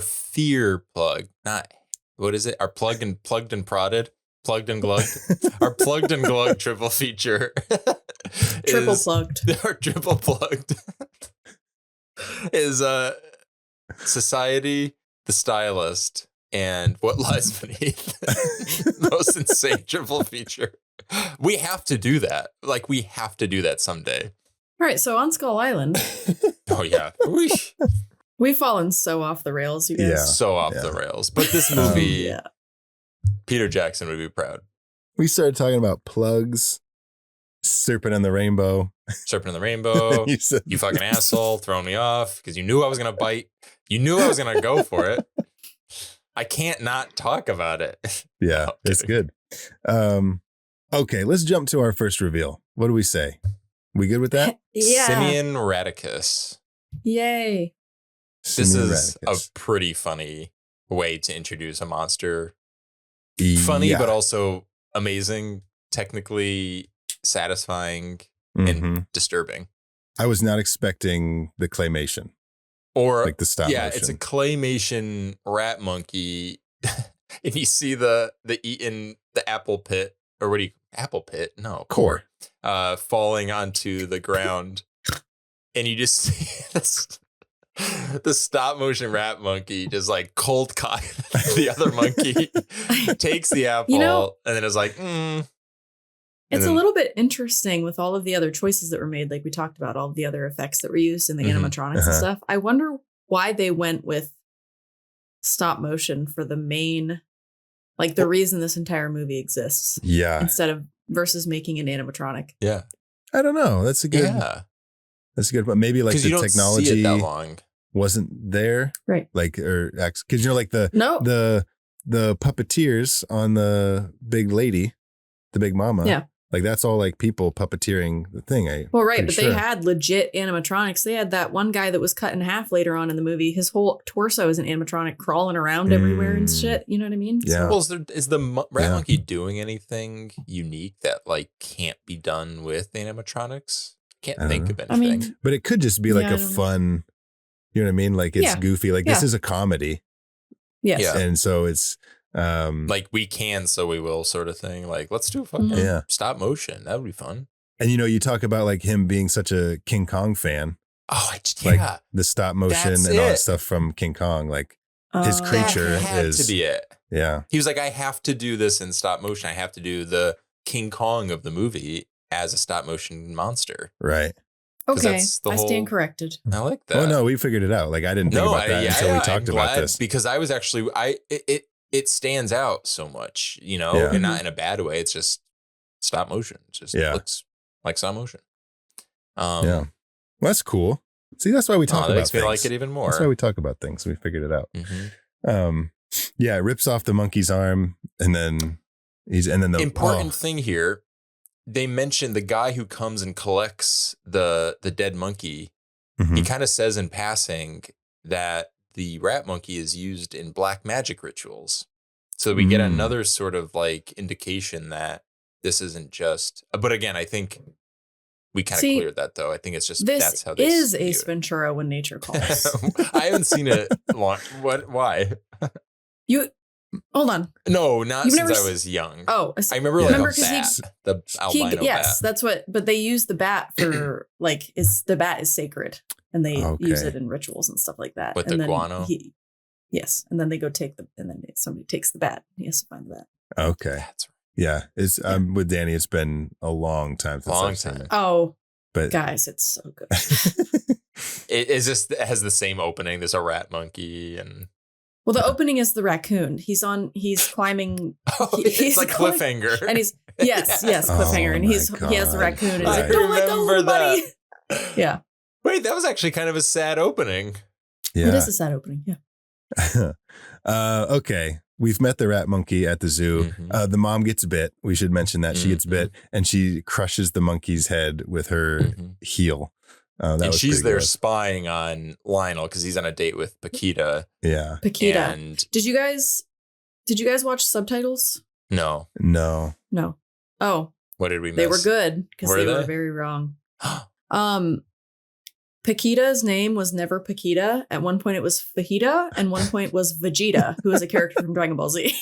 A: fear plug, not. What is it? Our plugged and prodded, plugged and glugged. Our plugged and glugged triple feature.
C: Triple plugged.
A: Our triple plugged is Society, The Stylist, and What Lies Beneath. Most insane triple feature. We have to do that. Like, we have to do that someday.
C: All right. So on Skull Island.
A: Oh, yeah.
C: We've fallen so off the rails, you guys.
B: Yeah.
A: So off the rails. But this movie, Peter Jackson would be proud.
B: We started talking about plugs, Serpent and the Rainbow.
A: Serpent and the Rainbow. You fucking asshole, throwing me off because you knew I was going to bite. You knew I was going to go for it. I can't not talk about it.
B: Yeah,
A: No,
B: it's good. Okay, let's jump to our first reveal. What do we say? We good with that?
C: Yeah.
A: Simeon Radicus.
C: Yay.
A: This is a pretty funny way to introduce a monster. Funny, but also amazing, technically satisfying, and disturbing.
B: I was not expecting the claymation.
A: Or
B: like the stop motion.
A: It's a claymation rat monkey. If you see the eaten the apple pit, or what do you apple pit? No,
B: core.
A: Falling onto the ground. And you just see this the stop motion rat monkey just like cold cock the other monkey, takes the apple, and then is like,
C: It's a little bit interesting with all of the other choices that were made. Like we talked about all of the other effects that were used in the animatronics and stuff. I wonder why they went with stop motion for the main, like the reason this entire movie exists.
B: Yeah.
C: Instead of versus making an animatronic.
B: Yeah. I don't know. That's a good. That's a good. But maybe like the technology
A: see it that long.
B: Wasn't there,
C: right?
B: Like, or because like the puppeteers on the big lady, the big mama.
C: Yeah.
B: Like that's all like people puppeteering the thing.
C: They had legit animatronics. They had that one guy that was cut in half later on in the movie. His whole torso is an animatronic crawling around everywhere and shit. You know what I mean?
B: Yeah.
A: Well, is the rat monkey doing anything unique that like can't be done with animatronics? Can't think of anything.
B: But it could just be like a fun, you know what I mean? Like it's goofy. Like this is a comedy.
C: Yes.
B: Yeah. And so it's
A: like we can, so we will sort of thing. Like let's do a fucking stop motion. That would be fun. And
B: you talk about like him being such a King Kong fan.
A: Oh,
B: like the stop motion and all that stuff from King Kong. Like his creature
A: had to be it.
B: Yeah.
A: He was like, I have to do this in stop motion. I have to do the King Kong of the movie as a stop motion monster.
B: Right.
C: Okay, I stand corrected.
A: I like that.
B: Oh no, we figured it out. Like I didn't think about that until we talked about this.
A: Because I was actually it stands out so much, and not in a bad way. It's just stop motion. It just looks like stop motion.
B: Well, that's cool. See, that's why we talk about things.
A: That makes me like it even more.
B: That's why we talk about things. We figured it out. It rips off the monkey's arm, and then the
A: important thing here. They mentioned the guy who comes and collects the dead monkey. He kind of says in passing that the rat monkey is used in black magic rituals. So we get another sort of like indication that this isn't just, but again, I think we kind of cleared that though. I think it's just, that's how this
C: is Ace Ventura When Nature Calls.
A: I haven't seen it long. Why?
C: Hold on.
A: No, not since I was young.
C: Oh,
A: I remember like a bat, the albino bat.
C: Yes, that's what, but they use the bat for like, the bat is sacred and they use it in rituals and stuff like that.
A: With
C: and
A: the guano?
C: Yes, and then they go and then somebody takes the bat. He has to find the bat.
B: Okay.
A: That's
B: Yeah. I'm with Danny. It's been a long time since I've seen it.
C: Oh,
B: But
C: guys, it's so good.
A: it has the same opening. There's a rat monkey and
C: Well, the opening is the raccoon. He's climbing.
A: It's like cliffhanger.
C: And he's yes, cliffhanger, and he has the raccoon. And he's
A: I
C: like, don't let go, little buddy. Yeah.
A: Wait, that was actually kind of a sad opening.
B: yeah.
C: It is a sad opening. Yeah.
B: Okay. We've met the rat monkey at the zoo.
A: Mhm.
B: The mom gets bit. We should mention that she gets bit and she crushes the monkey's head with her heel.
A: And
B: was
A: she's
B: pretty
A: there
B: gross.
A: spying on Lionel because he's on a date with Paquita.
B: Yeah.
C: Paquita.
A: And
C: Did you guys watch subtitles?
A: no,
B: No.
C: No. Oh,
A: what did we miss?
C: they were good because
A: Were
C: they were
A: they?
C: very wrong. Paquita's name was never Paquita. At one point it was Fajita, and one point was Vegeta, who is a character from Dragon Ball Z.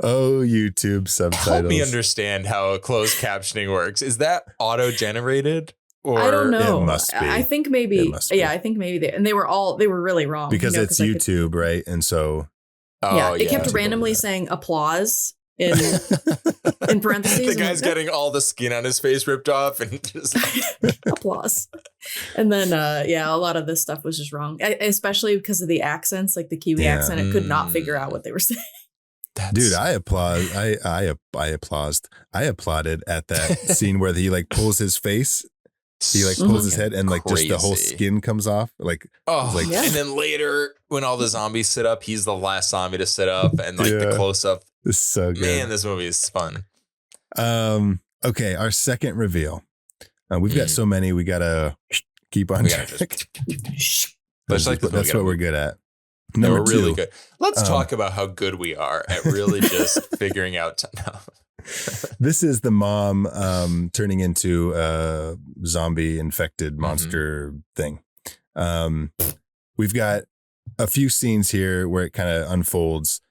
B: Oh, YouTube subtitles.
A: Help me understand how closed captioning works. Is that auto-generated? Or
C: I don't know.
B: It must be.
C: I think maybe.
B: It must be.
C: Yeah, I think maybe they were really wrong
B: Because it's
C: I could-
B: YouTube, right? And so
A: Oh,
C: it kept
B: people do
C: randomly
B: that.
C: saying applause in parentheses.
A: The
C: and
A: guy's getting all the skin on his face ripped off and just
C: applause. And then, a lot of this stuff was just wrong, especially because of the accents, like the Kiwi
B: Yeah.
C: accent. I could not figure out what they were saying.
B: Dude, I applaud. I applauded at that scene where he like pulls his face. He like pulls his head and like just the whole
A: Crazy.
B: skin comes off. Like like-
C: Yeah.
A: And then later when all the zombies sit up, he's the last zombie to sit up, and like the
B: Yeah.
A: close up.
B: it's so good.
A: Man, this movie is fun.
B: Okay, our second reveal. We've got so many. We gotta keep on
A: We gotta
B: track.
A: Just like
B: That's what we're good at.
A: No,
B: Number
A: we're really
B: two.
A: good. Let's talk about how good we are at really just figuring out.
B: This is the mom turning into a zombie infected monster thing. We've got a few scenes here where it kind of unfolds.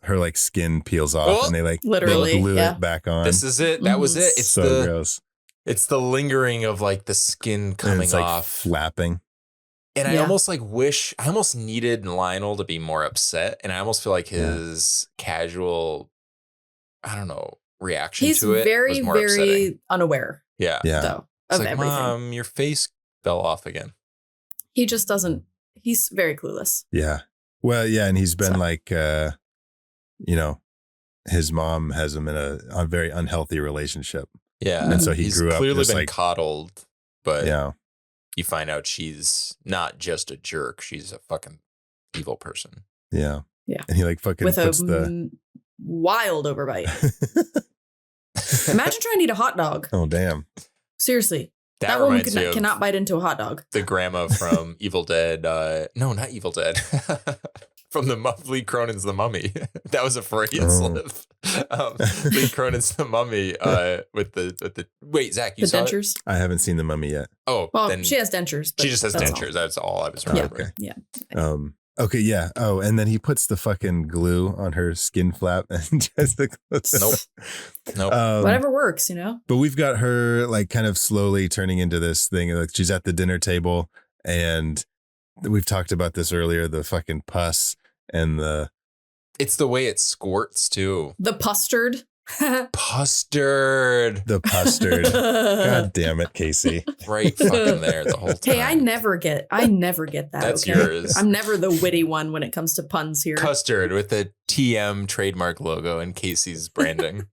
B: Her like skin peels off
A: Oh,
B: and they like
C: literally,
B: glue
C: yeah.
B: it back on.
A: This is it. That was it. It's
B: so gross.
A: It's the lingering of like the skin
B: And
A: coming
B: it's like
A: off.
B: flapping.
A: And I
C: Yeah.
A: I almost needed Lionel to be more upset. And I almost feel like his casual, I don't know, reaction
C: He's
A: to it
C: very,
A: was more
C: very
A: upsetting.
C: unaware,
A: Yeah.
B: Yeah.
C: though,
A: It's
C: of
A: like,
C: everything.
A: Mom, your face fell off again.
C: He just doesn't. He's very clueless.
B: Yeah. Well, yeah. And he's been
C: So-
B: like, his mom has him in a very unhealthy relationship.
A: Yeah.
B: And so he
A: He's
B: grew up
A: clearly
B: just
A: been
B: like,
A: coddled, but
B: yeah.
A: you find out she's not just a jerk. She's a fucking evil person.
B: Yeah.
C: Yeah.
B: And he like fucking
C: With
B: puts
C: a wild overbite. Imagine trying to eat a hot dog.
B: Oh, damn.
C: Seriously,
A: That
C: that woman
A: reminds me of
C: cannot bite into a hot dog.
A: the grandma from Evil Dead. No, not Evil Dead. From Lee Cronin's The Mummy. That was a Freudian slip. Lee Cronin's The Mummy with the wait, Zach, you
C: The
A: saw it?
C: dentures.
B: I haven't seen the mummy yet.
A: Oh,
C: Well,
A: then
C: she has dentures. But
A: she just has
C: that's
A: dentures.
C: all.
A: That's all I was
B: Oh,
A: remembering.
B: okay. Okay, yeah. Oh, and then he puts the fucking glue on her skin flap and just the
A: Nope.
C: Whatever works, you know.
B: But we've got her like kind of slowly turning into this thing. Like she's at the dinner table, and we've talked about this earlier. The fucking pus and
A: It's the way it squirts too.
C: The pustard.
A: Pustard.
B: the pustard. God damn it, Casey.
A: Right fucking there the whole time.
C: Hey, I never get that.
A: That's
C: okay?
A: yours.
C: I'm never the witty one when it comes to puns here.
A: Custard with the TM trademark logo and Casey's branding.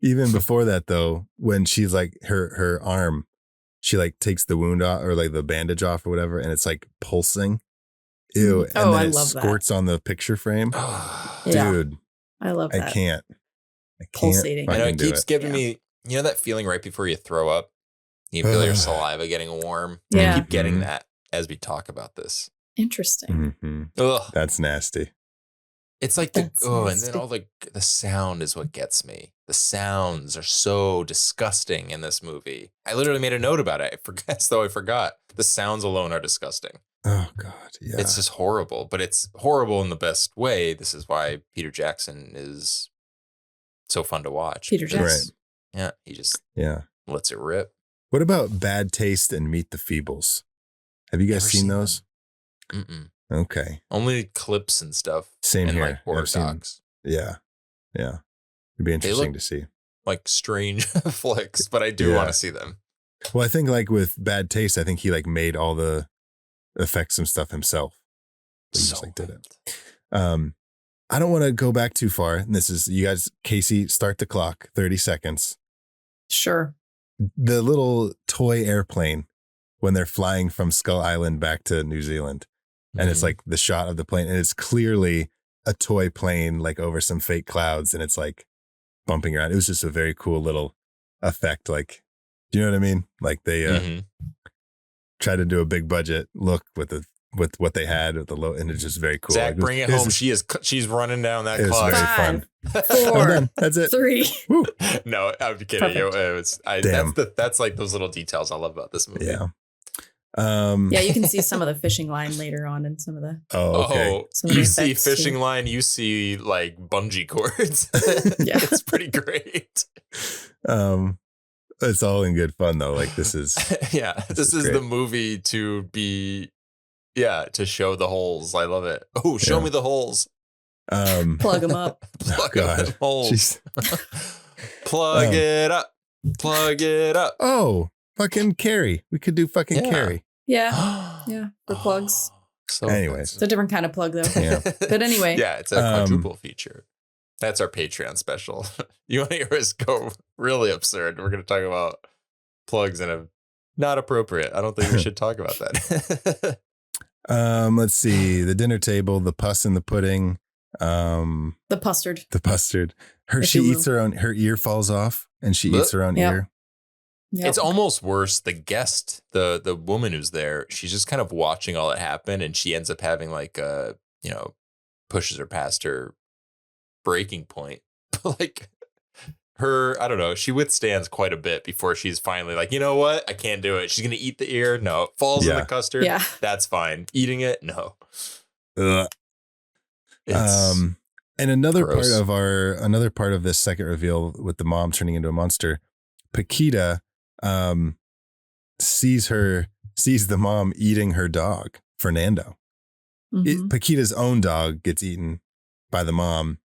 B: Even before that, though, when she's like her arm, she like takes the wound off or like the bandage off or whatever, and it's like pulsing. Ew. And
C: Oh,
B: then
C: I
B: it
C: love that.
B: squirts on the picture frame.
C: Yeah.
B: Dude,
C: I love that.
B: I can't.
C: Pulsating.
A: I know
B: fucking
A: it
B: do
A: keeps giving me, you know, that feeling right before you throw up. You feel your saliva getting warm.
C: Yeah.
A: I keep getting
B: Mhm.
A: that as we talk about this.
C: Interesting.
B: Mhm.
A: Ugh.
B: That's nasty.
A: It's like the
C: That's
A: and then
C: nasty.
A: all the sound is what gets me. The sounds are so disgusting in this movie. I literally made a note about it. I forgot. The sounds alone are disgusting.
B: Oh God, yeah.
A: It's just horrible, but it's horrible in the best way. This is why Peter Jackson is so fun to watch.
C: Peter
A: because-
C: Jackson.
A: Yeah, he just
B: Yeah.
A: lets it rip.
B: What about Bad Taste and Meet the Feebles? Have you guys
A: Never
B: seen those?
A: Mm-mm.
B: Okay.
A: Only clips and stuff.
B: Same
A: and
B: here.
A: like horror
B: I've seen-
A: docs.
B: Yeah. Yeah. It'd be interesting
A: look-
B: to see.
A: Like strange flicks, but I do
B: Yeah.
A: want to see them.
B: Well, I think like with Bad Taste, I think he like made all the effects and stuff himself. He just like did it. I don't want to go back too far. And this is, you guys, Casey, start the clock, 30 seconds.
C: Sure.
B: The little toy airplane when they're flying from Skull Island back to New Zealand. And it's like the shot of the plane, and it's clearly a toy plane like over some fake clouds, and it's like bumping around. It was just a very cool little effect. Like, do you know what I mean? Like they tried to do a big budget look with what they had with the low, and it's just very cool.
A: Zach,
B: like,
A: bring it home. She's running down that
B: It was
A: clock.
B: very
C: 5,
B: fun.
C: 4,
B: I'm done. That's it.
C: 3.
B: Woo.
A: No, I'm kidding.
C: Perfect.
B: Damn.
A: That's like those little details I love about this movie.
B: Yeah.
C: Yeah, you can see some of the fishing line later on in some of the.
B: Oh, okay.
C: Some of
A: You
C: the
A: see
C: effects,
A: fishing
C: too.
A: line, you see like bungee cords.
C: Yeah.
A: It's pretty great.
B: It's all in good fun though. Like this is
A: Yeah, this is
B: great.
A: the movie to be, to show the holes. I love it. Oh, show
B: Yeah.
A: me the holes.
C: Plug them up.
A: Plug
B: God.
A: up the holes.
B: Jeez.
A: Plug it up. Plug it up.
B: Oh, fucking Carrie. We could do fucking
A: Yeah.
B: Carrie.
C: Yeah. Yeah. For plugs.
A: So
B: Anyways.
C: It's a different kind of plug, though.
B: Yeah.
C: But anyway.
A: Yeah, it's a quadruple feature. That's our Patreon special. You want to hear us go really absurd? We're going to talk about plugs in a not appropriate. I don't think we should talk about that.
B: Let's see. The dinner table, the pus in the pudding,
C: The pustard.
B: the mustard.
C: If
B: She
C: you
B: eats her own, her ear falls off and she eats her own
C: Yep.
B: ear.
C: Yep.
A: It's almost worse. The guest, the woman who's there, she's just kind of watching all that happen, and she ends up having like pushes her past her breaking point. Like her, I don't know, she withstands quite a bit before she's finally like, you know what? I can't do it. She's gonna eat the ear. No, falls in the custard.
C: Yeah.
A: That's fine. Eating it, no.
B: Ugh.
A: It's
B: And another
A: gross.
B: part of this second reveal with the mom turning into a monster, Paquita sees the mom eating her dog, Fernando.
C: Mhm.
B: Paquita's own dog gets eaten by the mom.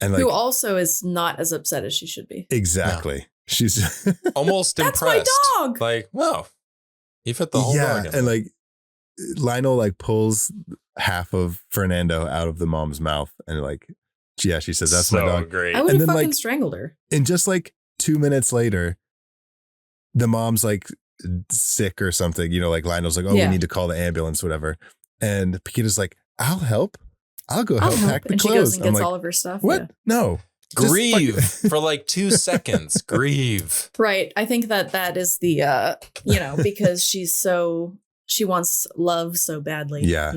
B: And like
C: Who also is not as upset as she should be.
B: exactly. She's
A: almost
C: That's my
A: impressed.
C: dog.
A: Like, wow, you fit the whole dog in
B: and like Lionel like pulls half of Fernando out of the mom's mouth and like she says that's my dog.
A: Great.
C: I would
B: And
C: have
B: then,
C: fucking
B: like,
C: strangled her.
B: And just like 2 minutes later, the mom's like sick or something, like Lionel's like, oh,
C: Yeah.
B: we need to call the ambulance, whatever. And Paquita's like, I'll help. I'll go help pack the
C: And she
B: clothes.
C: goes and
B: I'm
C: gets
B: like,
C: all of her stuff.
B: what?
C: Yeah.
B: No. Just
A: Grieve
B: fucking-
A: for like 2 seconds. Grieve.
C: Right. I think that is the, because she wants love so badly.
B: Yeah.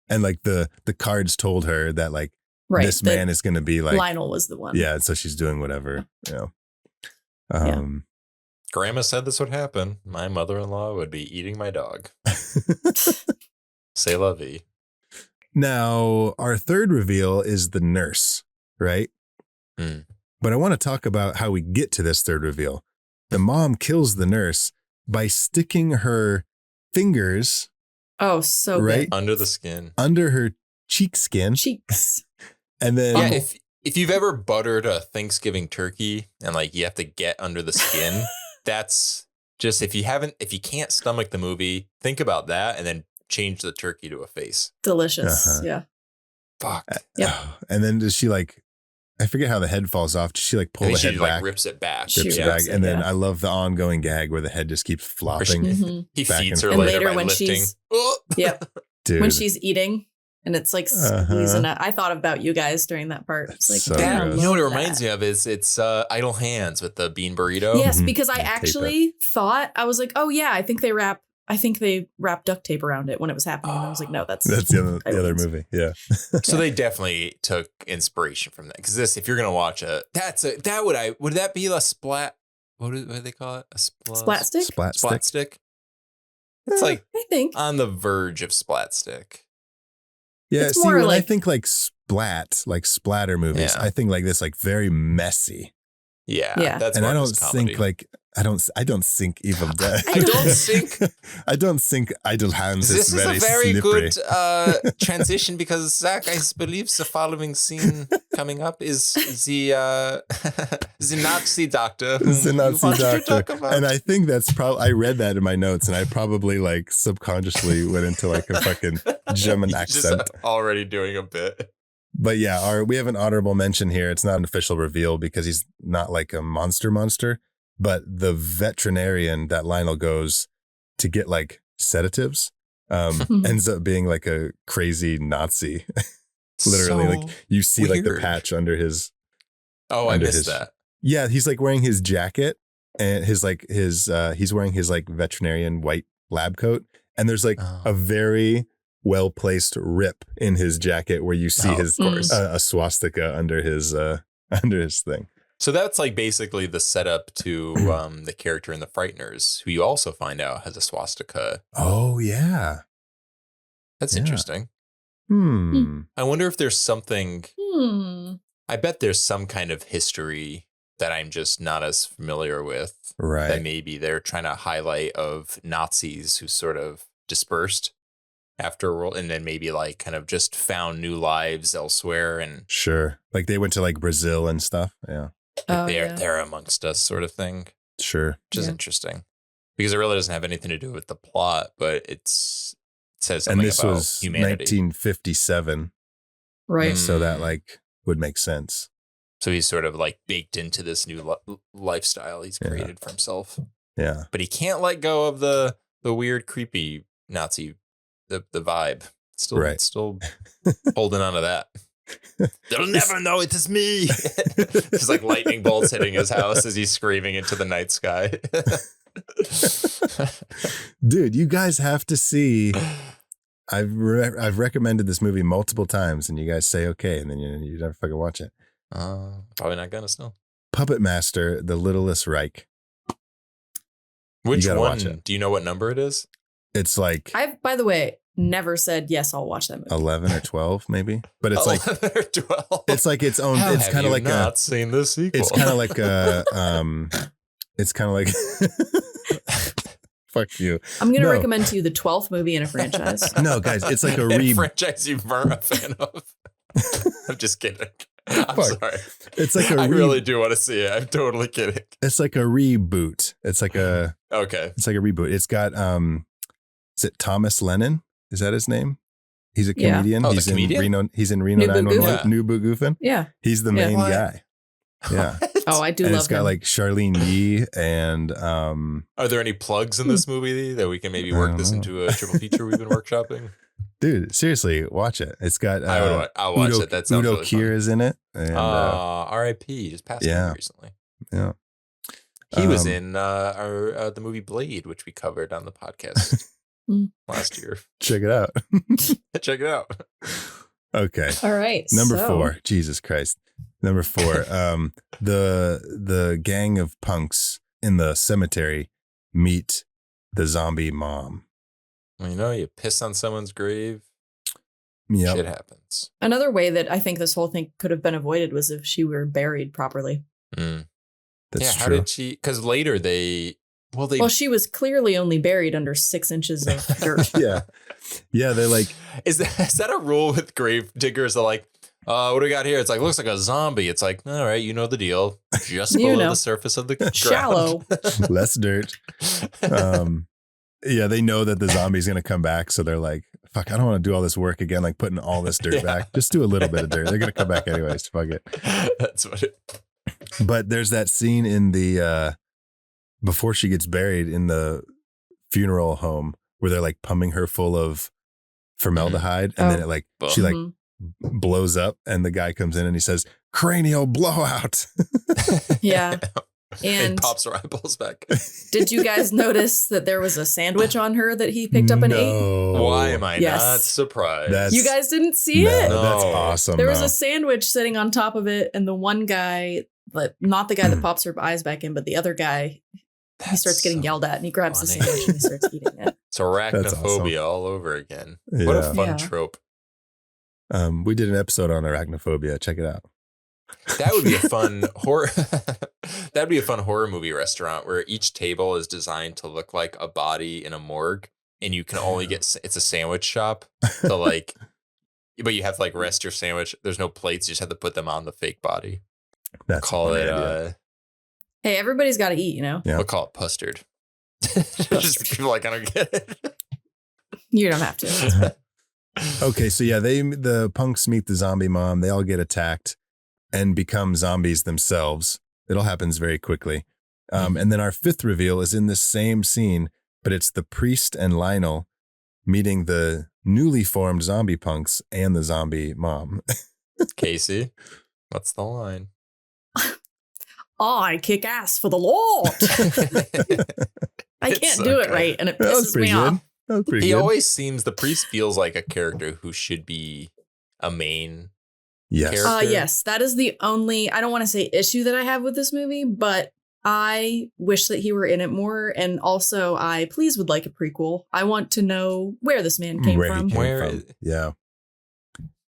B: And like the cards told her that like
C: Right.
B: this
C: that
B: man is going to be like,
C: Lionel was the one.
B: yeah. So she's doing whatever,
C: Yeah.
A: Grandma said this would happen. My mother-in-law would be eating my dog. C'est la vie.
B: Now, our third reveal is the nurse, right?
A: Mm.
B: But I want to talk about how we get to this third reveal. The mom kills the nurse by sticking her fingers
C: Oh, so
B: Right?
C: good.
A: Under the skin.
B: under her cheek skin.
C: Cheeks.
B: And then,
A: Yeah, if you've ever buttered a Thanksgiving turkey and like you have to get under the skin, that's just if you can't stomach the movie, think about that and then change the turkey to a face.
C: Delicious.
B: Uh-huh.
C: Yeah.
A: Fuck.
C: Yep.
B: and then does she like, I forget how the head falls off. Does she like pull
A: And
B: the
A: she
B: head
A: like
B: back?
A: rips it back.
C: She
B: Rips it
C: rips
B: back.
C: it,
B: And then
C: yeah.
B: I love the ongoing gag where the head just keeps flopping.
C: Mhm.
A: He
B: back
A: feeds
B: and
A: her
C: forth.
A: later,
C: And later
A: by
C: when
A: lifting.
C: she's-
A: Oh!
C: Yep.
B: Dude.
C: When she's eating and it's like squeezing it. I thought about you guys during that part. It's like,
B: So
C: damn,
B: gross.
A: You know what it
C: love
A: reminds
C: that.
A: me of is it's Idle Hands with the bean burrito.
C: Yes,
B: Mhm.
C: because I
B: And tape
C: actually thought, I was like, oh yeah, I think they wrap duct tape around it when it was happening. And I was like, no, that's
B: the
C: I
B: other
C: wouldn't.
B: movie. Yeah.
A: So they definitely took inspiration from that. Because if you're gonna watch would that be a splat? What do they call it? A
C: Splat stick?
B: Splat
A: Splat
B: stick.
A: stick. It's like
C: I think.
A: on the verge of splat stick.
B: Yeah.
C: It's
B: See,
C: more
B: when I
C: like-
B: think like splatter movies,
A: Yeah.
B: I think like this, like very messy.
A: Yeah,
C: Yeah.
A: that's
B: And
A: more
B: I
A: just
B: don't
A: comedy.
B: think like, I don't think evil dead.
A: I don't think.
B: I don't think idle hands
A: This is
B: very
A: a very
B: slippery.
A: good transition because Zach, I believe the following scene coming up is the the Nazi doctor whom
B: It's the Nazi
A: you wanted to
B: doctor.
A: talk about.
B: And I think that's probably, I read that in my notes and I probably like subconsciously went into like a fucking German
A: He's
B: accent.
A: just already doing a bit.
B: But yeah, we have an honorable mention here. It's not an official reveal because he's not like a monster, but the veterinarian that Lionel goes to get like sedatives ends up being like a crazy Nazi. Literally,
A: So
B: like you see like the
A: weird.
B: patch under his.
A: Oh, I
B: under
A: missed
B: his-
A: that.
B: Yeah, he's like wearing his jacket and he's wearing his like veterinarian white lab coat. And there's like
A: Oh.
B: a very well-placed rip in his jacket where you see
A: Oh,
B: his
A: of course.
B: a swastika under his thing.
A: So that's like basically the setup to the character in The Frighteners, who you also find out has a swastika.
B: Oh yeah.
A: That's
B: Yeah.
A: interesting. I wonder if there's something. I bet there's some kind of history that I'm just not as familiar with.
B: Right.
A: That maybe they're trying to highlight of Nazis who sort of dispersed after a world, and then maybe like kind of just found new lives elsewhere, and
B: Sure. Like they went to like Brazil and stuff. Yeah.
C: Oh,
A: they're amongst us, sort of thing.
B: Sure.
A: Which is
C: Yeah.
A: interesting because it really doesn't have anything to do with the plot, but it says
B: And
A: something
B: this
A: about
B: was
A: humanity.
B: 1957.
C: Right.
B: So that
A: Mm.
B: like would make sense.
A: So he's sort of like baked into this new lifestyle he's
B: Yeah.
A: created for himself,
B: Yeah.
A: but he can't let go of the weird, creepy Nazi, the vibe. Still,
B: Right.
A: still holding on to that. They'll never know it is me. There's like lightning bolts hitting his house as he's screaming into the night sky.
B: Dude, you guys have to see. I've recommended this movie multiple times and you guys say okay and then you never fucking watch it.
A: Probably not gonna still.
B: Puppet Master, The Littlest Reich.
A: Which
B: gotta
A: one?
B: watch it.
A: Do you know what number it is?
B: It's like
C: I've, by the way, never said yes, I'll watch that movie.
B: 11 or 12 maybe. But it's like
A: 11 or 12.
B: it's like its own
A: How
B: it's
A: have
B: kind of
A: you
B: like
A: not seen the sequel.
B: it's kind of like a it's kind of like fuck you.
C: I'm going to
B: No.
C: recommend to you the 12th movie in a franchise.
B: No, guys, it's like a
A: a franchise you weren't a fan of. I'm just kidding. I'm
B: Fuck.
A: sorry.
B: It's like a
A: I really do want to see it. I'm totally kidding.
B: it's like a reboot. It's like a
A: Okay.
B: reboot. It's got is it Thomas Lennon? Is that his name? He's a
C: Yeah.
B: comedian.
A: Oh, the
B: he's in
A: comedian?
B: Reno. He's in Reno
C: New
B: 911.
A: Boogoofen?
B: New Boogoofen.
C: Yeah.
B: He's the
C: Yeah.
B: main
A: What?
B: guy. Yeah.
C: Oh, I do
B: And
C: love
B: it's got
C: him.
B: like Charlene Yee and
A: Are there any plugs in this movie that we can maybe
B: I
A: work
B: don't
A: this
B: know.
A: into a triple feature we've been workshopping?
B: dude, seriously, watch it. It's got
A: I'll watch
B: Udo,
A: it. That sounds
B: Udo
A: really
B: Kier
A: fun.
B: is in it. And
A: R.I.P. Just passed
B: yeah.
A: away recently.
B: yeah.
A: He was
B: Um,
A: in the movie Blade, which we covered on the podcast last year.
B: Check it out.
A: Check it out.
B: Okay.
C: All right.
B: Number
C: so-
B: 4. Jesus Christ. Number 4. The gang of punks in the cemetery meet the zombie mom.
A: Well, you know, you piss on someone's grave,
B: Yep.
A: shit happens.
C: Another way that I think this whole thing could have been avoided was if she were buried properly.
A: Mm.
B: That's
A: Yeah, how
B: true.
A: did she? Because later they
C: Well, she was clearly only buried under 6 inches of dirt.
B: yeah. Yeah, they're like,
A: is that a rule with grave diggers? They're like, what do we got here? It's like, looks like a zombie. It's like, all right, you know the deal. Just
C: You
A: below
C: know.
A: the surface of the ground.
C: Shallow.
B: less dirt. Yeah, they know that the zombie's going to come back. So they're like, fuck, I don't want to do all this work again, like putting all this dirt
A: Yeah.
B: back. Just do a little bit of dirt. They're going to come back anyways. Fuck it.
A: That's what it.
B: But there's that scene in the, before she gets buried in the funeral home where they're like pumping her full of formaldehyde. And then
C: Oh.
B: it like, she like
C: Mhm.
B: blows up and the guy comes in and he says, cranial blowout.
C: Yeah.
A: And
C: And
A: pops her eyeballs back.
C: did you guys notice that there was a sandwich on her that he picked up and ate?
B: No.
A: Why am I
C: Yes.
A: not surprised?
B: That's-
C: You guys didn't see
B: No,
C: it?
B: that's
A: No.
B: awesome.
C: There was
B: though.
C: a sandwich sitting on top of it, and the one guy, but not the guy that pops her eyes back in, but the other guy, he starts getting yelled at, and he grabs the
A: funny.
C: sandwich and he starts eating it.
A: It's arachnophobia
B: awesome.
A: all over again. What a
B: Yeah.
A: fun
C: Yeah.
A: trope.
B: We did an episode on arachnophobia. Check it out.
A: That would be a fun horror. That'd be a fun horror movie restaurant where each table is designed to look like a body in a morgue, and you can only get it's a sandwich shop. So like, but you have to like rest your sandwich. There's no plates. You just have to put them on the fake body.
B: That's
A: Call it.
C: Hey, everybody's got to eat, you know.
B: Yeah.
A: We'll call it pustard. Just people like I don't get it.
C: You don't have to.
B: Okay, so yeah, the punks meet the zombie mom. They all get attacked and become zombies themselves. It all happens very quickly. And then our fifth reveal is in the same scene, but it's the priest and Lionel meeting the newly formed zombie punks and the zombie mom.
A: Casey, what's the line?
C: I kick ass for the Lord. I can't do it right, and it pisses me off.
B: That was pretty
A: He
B: good.
A: always seems, the priest feels like a character who should be a main
B: Yes.
A: character.
C: Yes, that is the only, I don't want to say issue that I have with this movie, but I wish that he were in it more. And also, I please would like a prequel. I want to know where this man came
B: Where he
C: from.
B: came
A: Where
B: from.
A: is-
B: Yeah.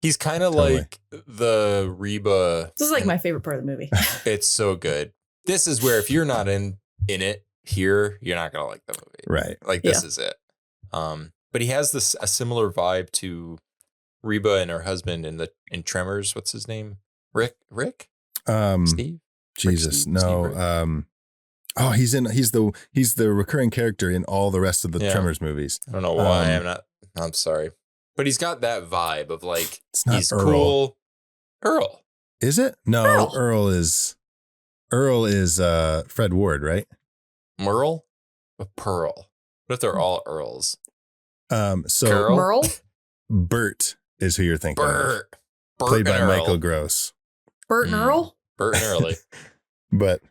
A: He's kind of
B: Totally.
A: like the Reba.
C: This is like my favorite part of the movie.
A: It's so good. This is where if you're not in it here, you're not gonna like the movie.
B: Right.
A: Like this is it. But he has a similar vibe to Reba and her husband in Tremors. What's his name? Rick? Steve?
B: Jesus,
A: Steve-
B: no. He's the recurring character in all the rest of the
A: Yeah.
B: Tremors movies.
A: I don't know why I'm sorry. But he's got that vibe of like,
B: It's not
A: he's
B: Earl.
A: cool. Earl.
B: Is it? No, Earl is Fred Ward, right?
A: Merle? A Pearl. What if they're all Earls?
B: So
A: Carol?
C: Merle?
B: Bert is who you're thinking of.
A: Bert
B: Played by
A: and Earl.
B: Michael Gross.
C: Bert and
A: Mm.
C: Earl?
A: Bert and Early.
B: But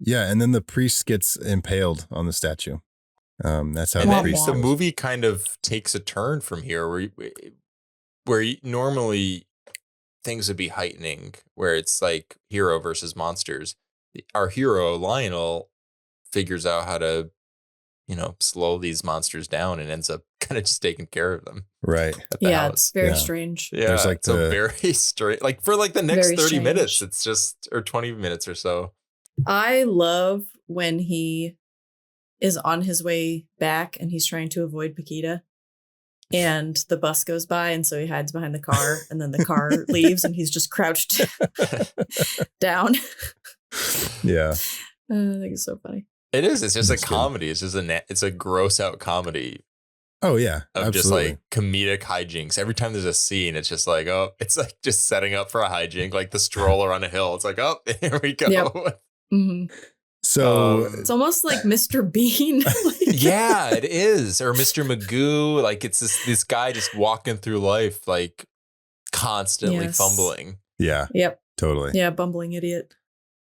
B: yeah, and then the priest gets impaled on the statue. That's how
A: And
B: the
A: then
B: priest
A: the
B: goes.
A: movie kind of takes a turn from here where normally things would be heightening, where it's like hero versus monsters. Our hero, Lionel, figures out how to, slow these monsters down and ends up kind of just taking care of them
B: Right.
A: at the
C: Yeah,
A: house.
C: it's very
B: Yeah.
C: strange.
A: Yeah,
B: There's like
A: it's a very straight, like for like the next
C: Very
A: 30
C: strange.
A: minutes, it's just, or 20 minutes or so.
C: I love when he is on his way back and he's trying to avoid Paquita. And the bus goes by, and so he hides behind the car, and then the car leaves, and he's just crouched down.
B: Yeah.
C: I think it's so funny.
A: It is. It's just
B: That's
A: a
B: good.
A: comedy. It's just it's a gross out comedy
B: Oh yeah.
A: of
B: Absolutely.
A: just like comedic hijinks. Every time there's a scene, it's just like, oh, it's like just setting up for a hijink, like the stroller on a hill. It's like, oh, here we go.
C: Yep. hmm
B: So
C: It's almost like Mr. Bean.
A: Yeah, it is. Or Mr. Magoo. Like it's this guy just walking through life, like constantly
C: Yes.
A: fumbling.
B: yeah,
C: Yep.
B: totally.
C: Yeah, bumbling idiot.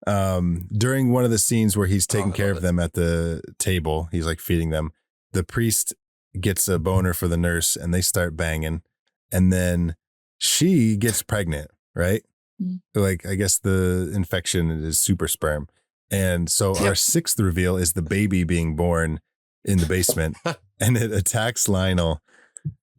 B: During one of the scenes where he's taking
A: I
B: care
A: love
B: of them at the table, he's like feeding them. The priest gets a boner for the nurse and they start banging. And then she gets pregnant, right?
C: Mm.
B: Like, I guess the infection is super sperm. And so our sixth reveal is the baby being born in the basement and it attacks Lionel.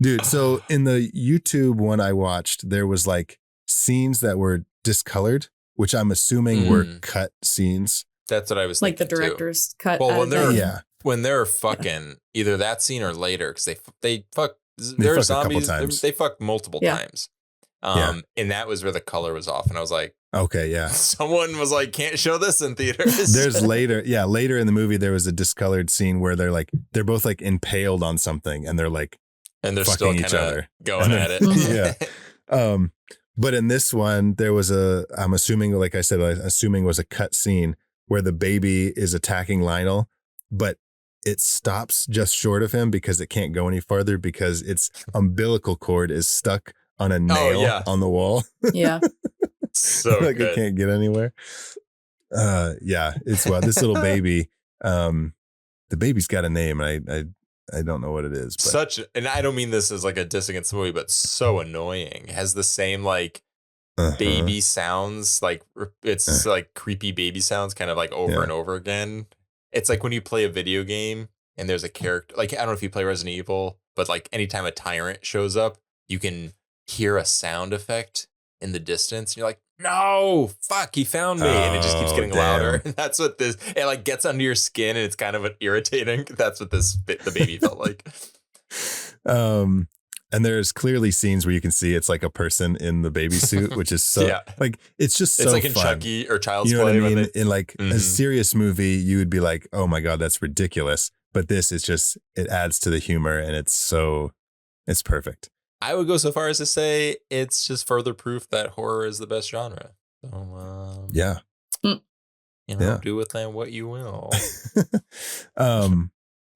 B: Dude, so in the YouTube one I watched, there was like scenes that were discolored, which I'm assuming were cut scenes.
A: That's what I was
C: Like the
A: thinking too.
C: director's cut.
A: Well,
C: out
A: when
C: of
A: they're
C: the-
B: Yeah.
A: when they're fucking either that scene or later, because they fuck.
B: They
A: They're
B: fuck a couple
A: zombies.
B: times.
A: They fuck multiple
C: Yeah.
A: times.
B: Yeah.
A: And that was where the color was off, and I was like,
B: Okay, yeah.
A: someone was like, can't show this in theaters.
B: There's later in the movie, there was a discolored scene where they're both like impaled on something and they're like,
A: and they're still
B: fucking
A: kind
B: each
A: of
B: other.
A: going at it.
B: yeah. But in this one, there was I'm assuming, like I said, was a cut scene where the baby is attacking Lionel, but it stops just short of him because it can't go any farther because its umbilical cord is stuck on a nail
A: yeah.
B: on the wall.
C: Yeah.
A: So
B: like
A: good.
B: it can't get anywhere. Yeah, it's wild. This little baby, the baby's got a name, and I don't know what it is. But
A: And I don't mean this as like a diss against the movie, but so annoying. It has the same like baby sounds, like it's like creepy baby sounds, kind of like over and over again. It's like when you play a video game and there's a character, like I don't know if you play Resident Evil, but like anytime a tyrant shows up, you can hear a sound effect in the distance. And you're like, no, fuck, he found me. And it just keeps getting louder. And that's what it like gets under your skin and it's kind of irritating. That's what the baby felt like.
B: And there's clearly scenes where you can see it's like a person in the baby suit, which is so like, it's just so
A: it's like
B: fun.
A: In Chucky or Child's
B: Play.
A: You know what I
B: mean? In like a serious movie, you would be like, oh my God, that's ridiculous. But this is just, it adds to the humor and it's perfect.
A: I would go so far as to say it's just further proof that horror is the best genre. So, do with that what you will.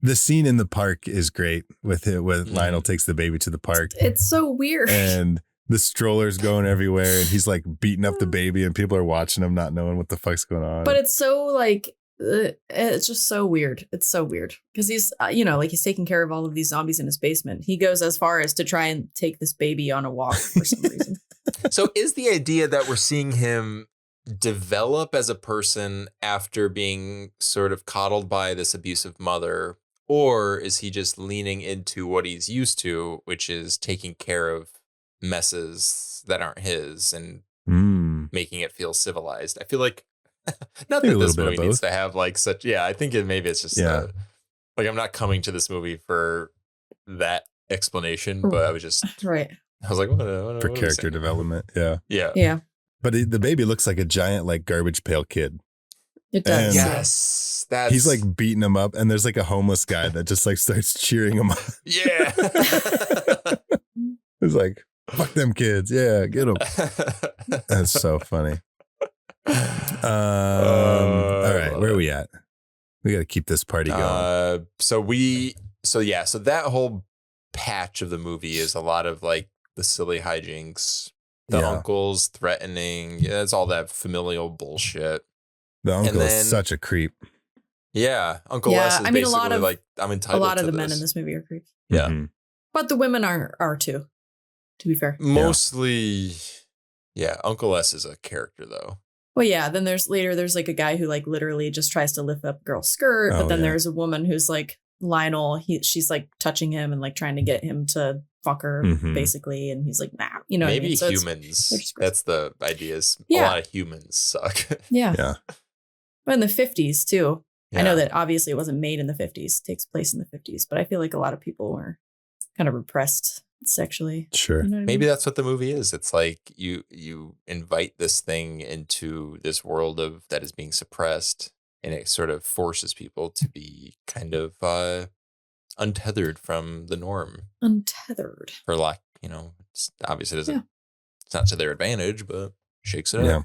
B: The scene in the park is great with Lionel takes the baby to the park.
C: It's so weird.
B: And the stroller's going everywhere and he's like beating up the baby and people are watching him not knowing what the fuck's going on.
C: But it's so like, it's just so weird. It's so weird because he's, like he's taking care of all of these zombies in his basement. He goes as far as to try and take this baby on a walk for some reason.
A: So is the idea that we're seeing him develop as a person after being sort of coddled by this abusive mother? Or is he just leaning into what he's used to, which is taking care of messes that aren't his and making it feel civilized? I feel like not that this movie needs to have like such. Yeah, I think maybe it's just like I'm not coming to this movie for that explanation, but I was just
C: right.
A: I was like, what
B: for character development.
A: Yeah.
B: But the baby looks like a giant like garbage pail kid.
C: It does.
B: And
A: yes.
B: He's like beating him up and there's like a homeless guy that just like starts cheering him up.
A: Yeah.
B: He's like, fuck them kids. Yeah, get them. That's so funny. All right. Where are we at? We got to keep this party going.
A: So that whole patch of the movie is a lot of like the silly hijinks, the uncles threatening. Yeah, it's all that familial bullshit.
B: The uncle is such a creep.
A: Yeah, Uncle Les is basically like, I'm entitled to
C: a lot of the
A: this.
C: men in this movie are creeps.
A: Yeah.
B: Mm-hmm.
C: But the women are too, to be fair.
A: Mostly, Uncle Les is a character though.
C: Well, yeah, then there's like a guy who like literally just tries to lift up a girl's skirt. But then there's a woman who's like Lionel. She's like touching him and like trying to get him to fuck her basically. And he's like, nah,
A: Maybe
C: what I mean? So
A: humans. That's the idea is a lot of humans suck.
C: Yeah. But in the 50s too. Yeah. I know that obviously it wasn't made in the 50s. It takes place in the 50s. But I feel like a lot of people were kind of repressed sexually.
B: Sure.
C: You know what I
A: Maybe
C: mean?
A: that's what the movie is. It's like you invite this thing into this world that is being suppressed, and it sort of forces people to be kind of untethered from the norm.
C: Untethered.
A: For like, it's obviously doesn't. Yeah. It's not to their advantage, but shakes it up.
B: Yeah.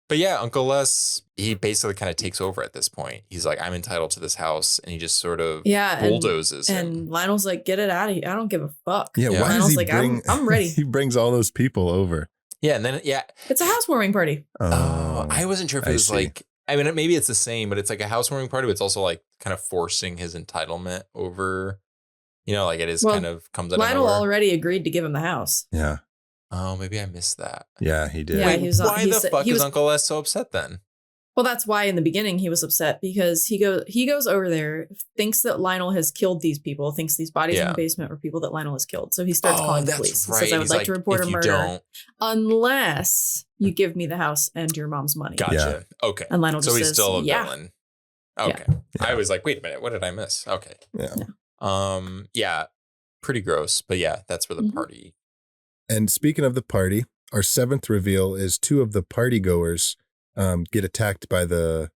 A: But yeah, Uncle Les, he basically kind of takes over at this point. He's like, I'm entitled to this house. And he just sort of bulldozes him.
C: And Lionel's like, get it out of here. I don't give a fuck.
B: Yeah, why
C: Lionel's
B: does he
C: like,
B: bring,
C: I'm ready.
B: He brings all those people over.
A: Yeah, and then,
C: it's a housewarming party.
A: Oh, I wasn't sure if it was like, I mean, maybe it's the same, but it's like a housewarming party, but it's also like kind of forcing his entitlement over, like it is kind of comes out of
C: Lionel
A: nowhere.
C: already agreed to give him the house.
B: Yeah.
A: Oh, maybe I missed that.
B: Yeah, he did.
C: Yeah,
A: why the fuck is Uncle Les so upset then?
C: Well, that's why in the beginning he was upset because he goes over there, thinks that Lionel has killed these people, thinks these bodies in the basement were people that Lionel has killed. So he starts calling the police. Right. He says, I would like to report a murder unless you give me the house and your mom's money.
A: Gotcha. Yeah. Okay.
C: And Lionel just says,
A: he's still a villain. Okay. Yeah. I was like, wait a minute, what did I miss? Okay.
B: Yeah.
A: Pretty gross. But yeah, that's where the party.
B: And speaking of the party, our 7th reveal is 2 of the party goers get attacked by the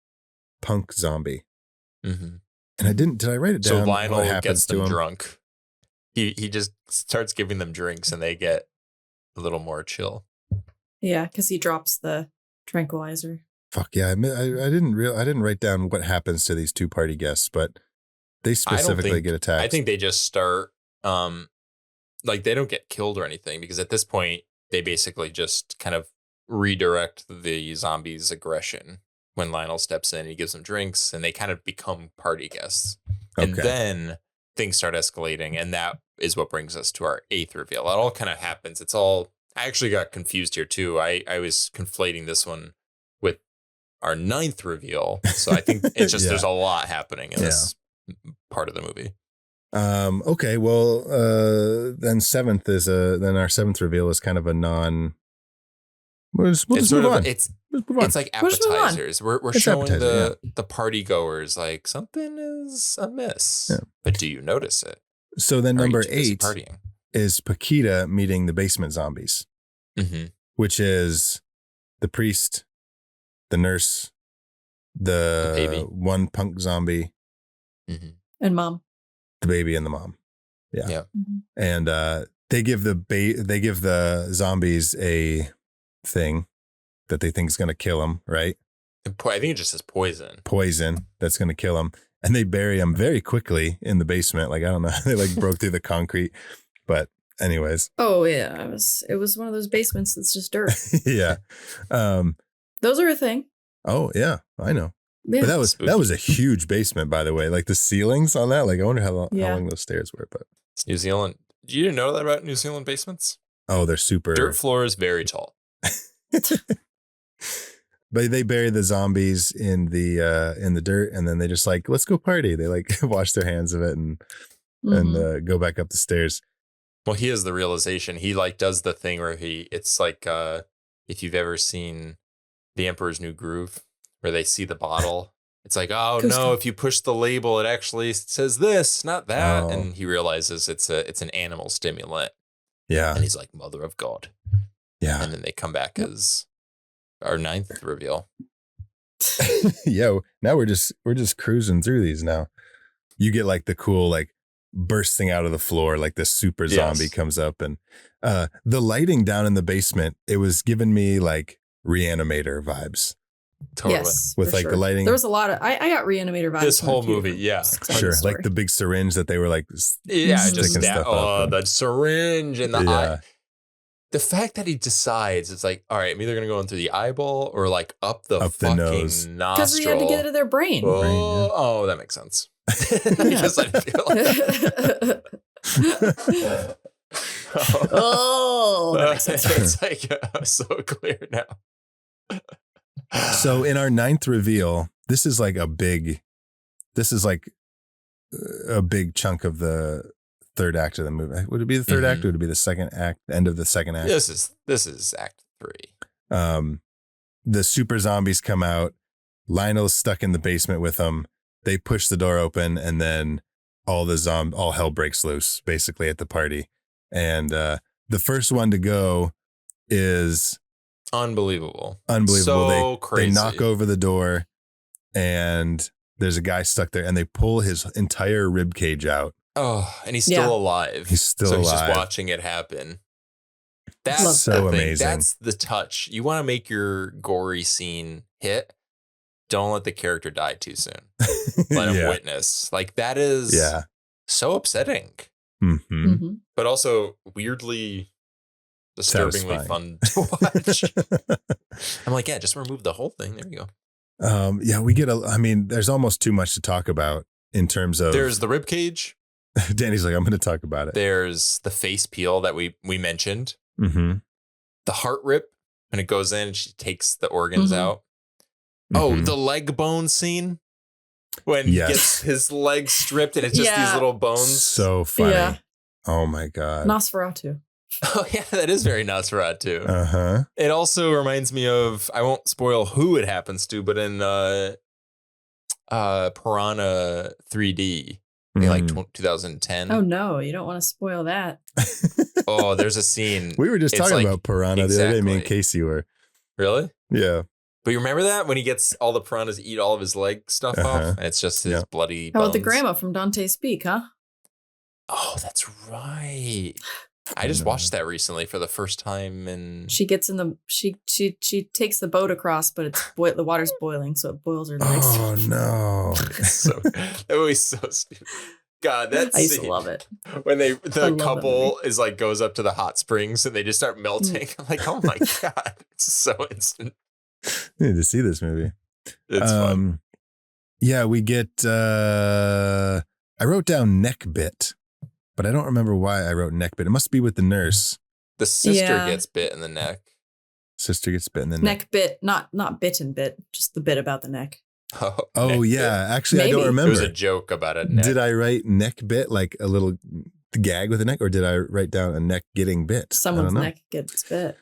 B: punk zombie.
A: Mm-hmm.
B: And did I write it down?
A: So Lionel gets them drunk. He just starts giving them drinks and they get a little more chill.
C: Yeah, because he drops the tranquilizer.
B: Fuck yeah. I didn't write down what happens to these 2 party guests, but they specifically get attacked.
A: I think they just start like they don't get killed or anything because at this point they basically just kind of redirect the zombies' aggression when Lionel steps in and he gives them drinks and they kind of become party guests. Okay. And then things start escalating. And that is what brings us to our 8th reveal. It all kind of happens. I actually got confused here too. I was conflating this one with our 9th reveal. So I think it's just, there's a lot happening in this part of the movie.
B: Okay. Well, then our 7th reveal is kind of a We'll just move on.
A: It's
B: Let's move on.
A: it's like appetizers. We're
B: It's
A: showing
B: appetizer,
A: the party goers like something is amiss.
B: Yeah.
A: But do you notice it?
B: So then
A: Or are you
B: number
A: too busy
B: 8
A: partying.
B: is Paquita meeting the basement zombies,
A: Mm-hmm.
B: which is the priest, the nurse, the
A: baby.
B: one punk zombie,
A: Mm-hmm.
C: And mom.
B: the baby, and the mom. Yeah.
A: Yeah.
B: And they give the zombies a thing that they think is going to kill them, right?
A: I think it just says poison.
B: Poison that's going to kill them. And they bury them very quickly in the basement. Like, I don't know. They like broke through the concrete. But anyways.
C: Oh yeah, it was one of those basements that's just dirt.
B: Yeah.
C: Those are a thing.
B: Oh yeah, I know.
C: Yeah.
B: But that was a huge basement, by the way. Like the ceilings on that. Like, I wonder how long those stairs were. But
A: It's New Zealand. You didn't know that about New Zealand basements?
B: oh, they're super
A: Dirt floor is very tall.
B: But they bury the zombies in the dirt, and then they just like, let's go party. They like wash their hands of it and go back up the stairs.
A: Well, he has the realization. He like does the thing where it's like if you've ever seen The Emperor's New Groove, where they see the bottle. It's like, oh no, if you push the label, it actually says this, not that.
B: Oh.
A: And he realizes it's an animal stimulant.
B: Yeah.
A: And he's like, Mother of God.
B: Yeah.
A: And then they come back as our 9th reveal.
B: Yeah. Now we're just cruising through these now. You get like the cool, like bursting out of the floor, like the super zombie comes up, and the lighting down in the basement, it was giving me like Reanimator vibes.
A: Totally.
C: Yes,
B: With like the lighting.
C: There was a lot of I got Reanimator vibes.
A: This
C: from a
A: whole
C: few
A: movie, yeah.
B: Sure. Like the big syringe that they were like
A: just
B: stuff up.
A: the syringe and the eye. The fact that he decides, it's like, all right, I'm either going to go in through the eyeball or like up the fucking
B: nose.
A: nostril.
C: Because we had to get it to their brain.
A: Oh, that makes sense. Because I feel like
C: Oh, that makes sense.
A: It's like so clear now.
B: So in our 9th reveal, this is like a big chunk of the third act of the movie. Would it be the third act, or would it be the second act, end of the second act?
A: This is act 3.
B: The super zombies come out. Lionel's stuck in the basement with them. They push the door open, and then all hell breaks loose basically at the party. And the first one to go is
A: Unbelievable.
B: So
A: crazy.
B: They knock over the door, and there's a guy stuck there, and they pull his entire rib cage out.
A: Oh, and he's still alive.
B: He's still alive.
A: He's just watching it happen. That's
B: so
A: the thing.
B: amazing.
A: That's the touch. You want to make your gory scene hit. Don't let the character die too soon. Let him witness. Like that is so upsetting.
B: Mm-hmm.
A: But also weirdly disturbingly fun to watch. I'm like, yeah, just remove the whole thing. There you go.
B: We get there's almost too much to talk about in terms of.
A: There's the rib cage.
B: Danny's like, I'm going to talk about it.
A: There's the face peel that we mentioned.
B: Mm-hmm.
A: The heart rip, when it goes in and she takes the organs out. Oh, the leg bone scene when he gets his leg stripped and it's just these little bones.
B: So funny. Yeah. Oh my God.
C: Nosferatu.
A: Oh yeah, that is very Nosferatu.
B: Uh-huh.
A: It also reminds me of, I won't spoil who it happens to, but in Piranha 3D, like 2010.
C: Oh no, you don't want to spoil that.
A: Oh, there's a scene.
B: We were just talking about Piranha the other day. Me and Casey were. Really? Yeah.
A: But you remember that when he gets all the piranhas eat all of his leg stuff off, and it's just his bloody bones.
C: How about the grandma from Dante's Peak, huh?
A: Oh, that's right. I just watched that recently for the first time, and
C: she gets in the she takes the boat across, but it's the water's boiling, so it boils her legs.
B: Oh no!
A: That movie's so stupid. God, that's
C: I used to love it
A: when the couple is like goes up to the hot springs and they just start melting. I'm like, oh my God, it's so instant.
B: I need to see this movie.
A: It's fun.
B: Yeah, we get. I wrote down neck bit, but I don't remember why I wrote neck bit. It must be with the nurse.
A: The sister gets bit in the neck.
B: Sister gets bit in the
C: neck bit, not bitten bit, just the bit about the neck.
B: Oh yeah, actually, maybe. I don't remember.
A: It was a joke about a neck.
B: Did I write neck bit like a little gag with a neck, or did I write down a neck getting bit?
C: Someone's neck gets bit.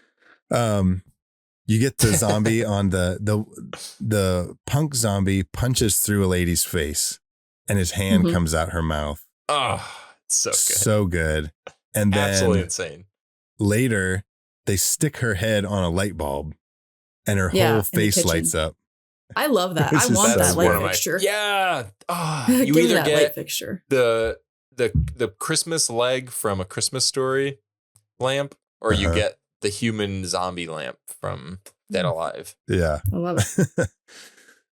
B: You get the zombie on the punk zombie punches through a lady's face and his hand comes out her mouth.
A: Oh, so good.
B: So good. And then
A: absolutely insane.
B: Later, they stick her head on a light bulb and her whole face lights up.
C: I love that. I want that light fixture.
A: Yeah.
C: You
A: either
C: that
A: get
C: light fixture.
A: the Christmas leg from A Christmas Story lamp, or you get the human zombie lamp from Dead Alive.
B: Yeah.
C: I love it.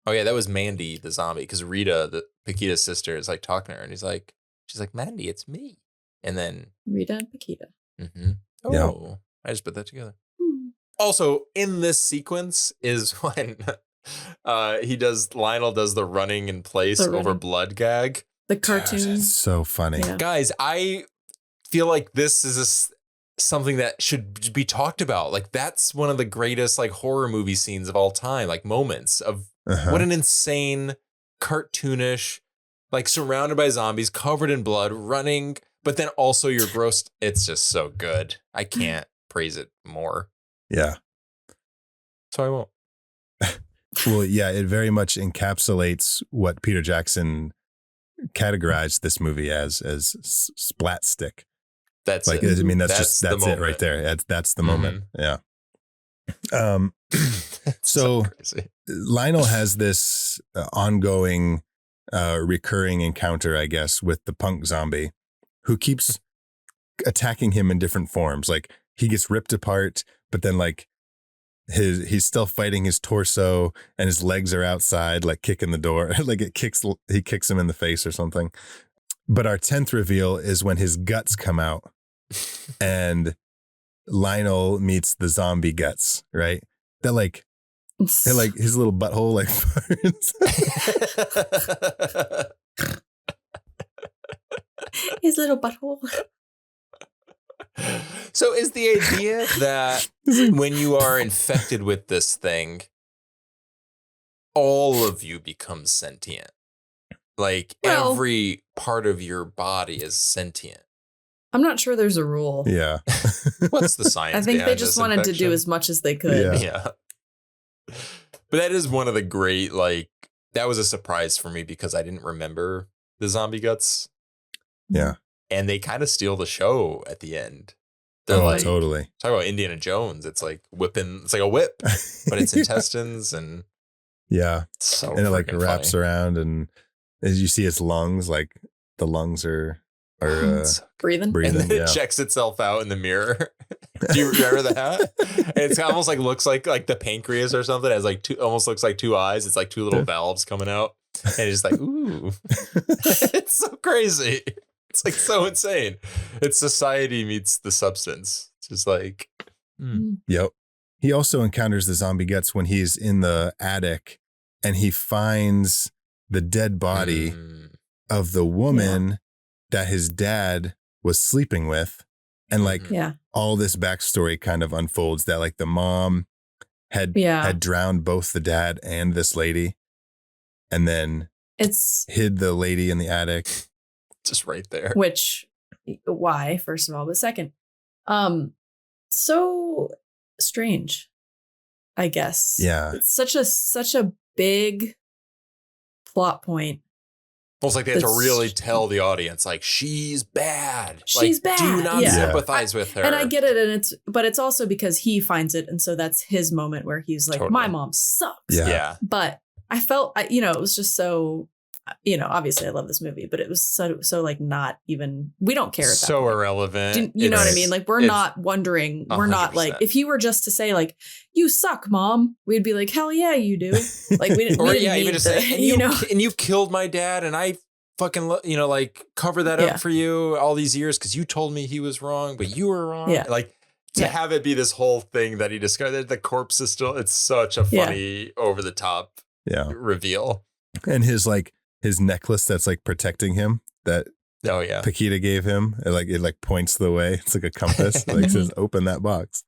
A: Oh yeah, that was Mandy the zombie, because Rita, the Paquita's sister, is like talking to her, and she's like, Mandy, it's me. And then
C: Rita and Paquita.
A: Oh, I just put that together. Also, in this sequence is when Lionel does the running in place over blood gag.
C: The cartoon.
B: It's so funny.
C: Yeah.
A: Guys, I feel like this is something that should be talked about. Like, that's one of the greatest like horror movie scenes of all time, like moments of what an insane, cartoonish, like surrounded by zombies, covered in blood, running, but then also you're gross. It's just so good. I can't praise it more.
B: Yeah.
A: So I won't.
B: Well, yeah, it very much encapsulates what Peter Jackson categorized this movie as splat stick.
A: That's
B: like,
A: it.
B: I mean, that's it right there. That's the moment. Yeah. So Lionel has this ongoing, recurring encounter, I guess, with the punk zombie who keeps attacking him in different forms. Like, he gets ripped apart, but then like he's still fighting his torso and his legs are outside, like kicking the door. Like he kicks him in the face or something. But our 10th reveal is when his guts come out and Lionel meets the zombie guts, right? That like his little butthole like farts.
C: His little butthole.
A: So is the idea that when you are infected with this thing, all of you become sentient? Like, every part of your body is sentient?
C: I'm not sure there's a rule.
B: Yeah.
A: What's the science?
C: I think they just wanted to do as much as they could.
A: Yeah. But that is one of the great, like, that was a surprise for me because I didn't remember the zombie guts.
B: Yeah.
A: And they kind of steal the show at the end. They're like,
B: totally.
A: Talk about Indiana Jones. It's like it's like a whip, but it's intestines and
B: and it like wraps around, and as you see its lungs, like the lungs are
C: breathing.
A: And then it checks itself out in the mirror. Do you remember that? And it's almost like looks like the pancreas or something. It has like almost looks like two eyes. It's like two little valves coming out, and it's just like, ooh, it's so crazy. It's like so insane. It's society meets the substance. It's just like,
B: Yep. He also encounters the zombie guts when he's in the attic and he finds the dead body of the woman that his dad was sleeping with. And like all this backstory kind of unfolds that like the mom had drowned both the dad and this lady, and then hid the lady in the attic.
A: Just right there.
C: Which, why, first of all, but second, so strange, I guess.
B: Yeah.
C: It's such a big plot point.
A: Almost like they have to really tell the audience, like, she's bad.
C: She's bad.
A: Do not sympathize with her.
C: And I get it, but it's also because he finds it, and so that's his moment where he's like, my mom sucks.
B: Yeah.
C: But I felt, it was just so, obviously I love this movie, but it was so like not even, we don't care.
A: So irrelevant.
C: You know what I mean? Like, we're not wondering, 100%. We're not like, if you were just to say like, you suck, mom, we'd be like, hell yeah, you do. Like, we didn't,
A: or
C: we didn't
A: even just say, and you killed my dad, and I fucking, like cover that up for you all these years because you told me he was wrong, but you were wrong.
C: Yeah.
A: Like, to have it be this whole thing that he discovered, the corpse is still, it's such a funny over the top reveal.
B: And his necklace that's like protecting him that Paquita gave him, it points the way. It's like a compass. Like says, open that box.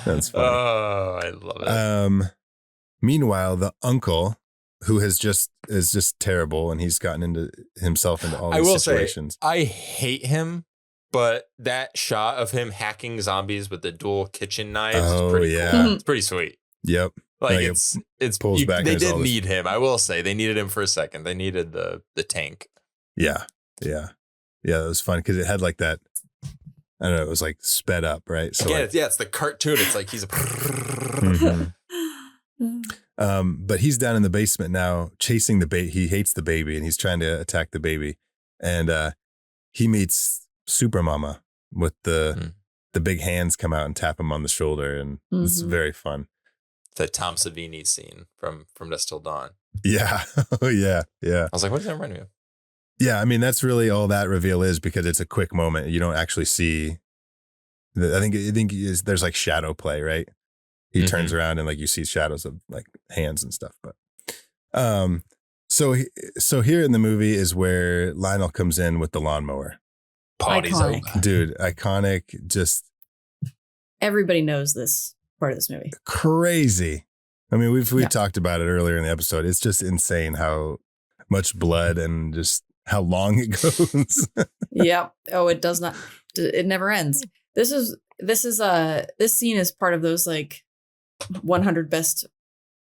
B: That's funny.
A: Oh, I love it.
B: Meanwhile, the uncle, who is just terrible, and he's gotten himself into all these situations.
A: I hate him But that shot of him hacking zombies with the dual kitchen knives is
B: Oh,
A: pretty
B: yeah.
A: cool. It's pretty sweet.
B: Yep.
A: Like
B: Like
A: it's
B: pulls back and
A: they
B: it's all
A: did
B: this-
A: need him. I will say they needed him for a second. They needed the tank.
B: Yeah. Yeah. Yeah. That was fun because it had like that. I don't know. It was like sped up, right? So
A: Again,
B: like,
A: it's the cartoon. It's like he's a.
B: mhm. But he's down in the basement now chasing the baby. He hates the baby and he's trying to attack the baby. And he meets Super Mama with the big hands come out and tap him on the shoulder. And it's very fun.
A: The Tom Savini scene from Dusk Till Dawn.
B: Yeah. Oh, yeah. Yeah.
A: I was like, what does that remind me of?
B: Yeah. I mean, that's really all that reveal is because it's a quick moment. You don't actually see. I think there's like shadow play, right? He turns around and like you see shadows of like hands and stuff. But so here in the movie is where Lionel comes in with the lawnmower.
A: Party's
C: Iconic.
A: over.
B: Dude, iconic, just
C: Everybody knows this part of this movie.
B: crazy. I mean, we've talked about it earlier in the episode. It's just insane how much blood and just how long it goes.
C: Yep. Oh, it does not. It never ends. This scene is part of those like 100 best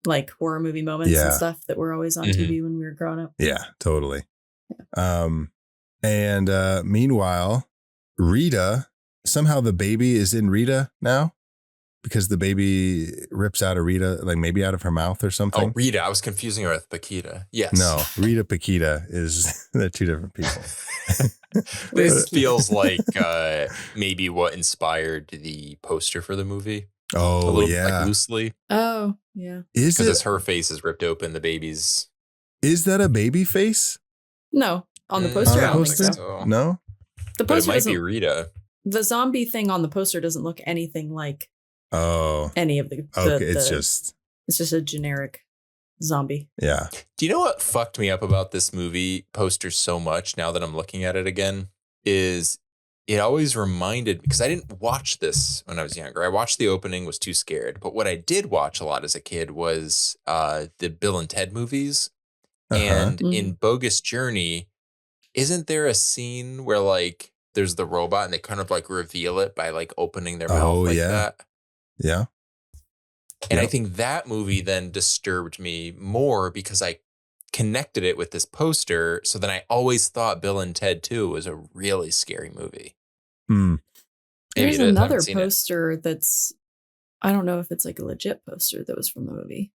C: like horror movie moments and stuff that were always on TV when we were growing up.
B: Yeah, totally. And meanwhile, Rita, somehow the baby is in Rita now because the baby rips out of Rita, like maybe out of her mouth or something.
A: Oh, Rita. I was confusing her with Paquita. Yes.
B: No, Rita Paquita they're two different people.
A: This feels like maybe what inspired the poster for the movie.
B: Oh,
A: a little,
B: yeah.
A: like loosely.
C: Oh, yeah.
A: Because her face is ripped open, the baby's.
B: Is that a baby face?
C: No, on the poster.
A: I
C: I don't
A: don't
C: think
A: think
C: so.
A: so.
B: No?
C: The
A: But it
C: poster
A: might be
C: doesn't.
A: Rita.
C: The zombie thing on the poster doesn't look anything like
B: Oh.
C: any of the.
B: Okay, it's just
C: a generic zombie.
B: yeah.
A: Do you know what fucked me up about this movie poster so much now that I'm looking at it again? Is it always reminded, because I didn't watch this when I was younger. I watched the opening, was too scared. But what I did watch a lot as a kid was the Bill and Ted movies. And in Bogus Journey, isn't there a scene where like there's the robot and they kind of like reveal it by like opening their mouth like that?
B: Yeah.
A: And I think that movie then disturbed me more because I connected it with this poster. So then I always thought Bill and Ted 2 was a really scary movie.
B: Hmm.
C: There's another poster that's, I don't know if it's like a legit poster that was from the movie,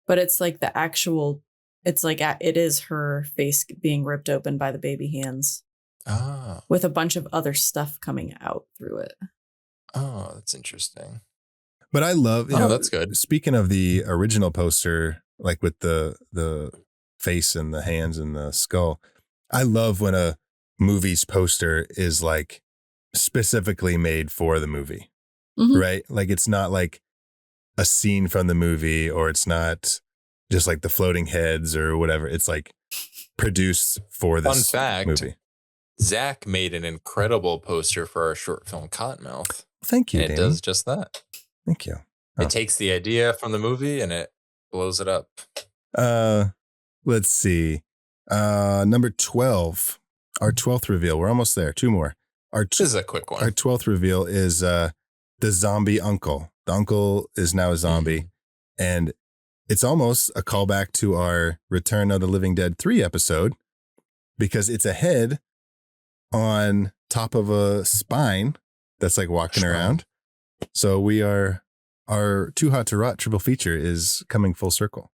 C: but it's like the actual, it's like it is her face being ripped open by the baby hands with a bunch of other stuff coming out through it.
A: Oh, that's interesting.
B: But I love,
A: that's good.
B: Speaking of the original poster, like with the face and the hands and the skull, I love when a movie's poster is like specifically made for the movie, right? Like it's not like a scene from the movie, or it's not just like the floating heads or whatever. It's like produced for this movie.
A: Zach made an incredible poster for our short film Cottonmouth.
B: Thank you,
A: and it does just that.
B: Thank you.
A: It takes the idea from the movie and it blows it up.
B: Let's see. Number 12, our 12th reveal. We're almost there. Two more.
A: This is a quick one.
B: Our 12th reveal is the zombie uncle. The uncle is now a zombie. And it's almost a callback to our Return of the Living Dead 3 episode, because it's a head on top of a spine that's like walking around. So our Too Hot to Rot triple feature is coming full circle.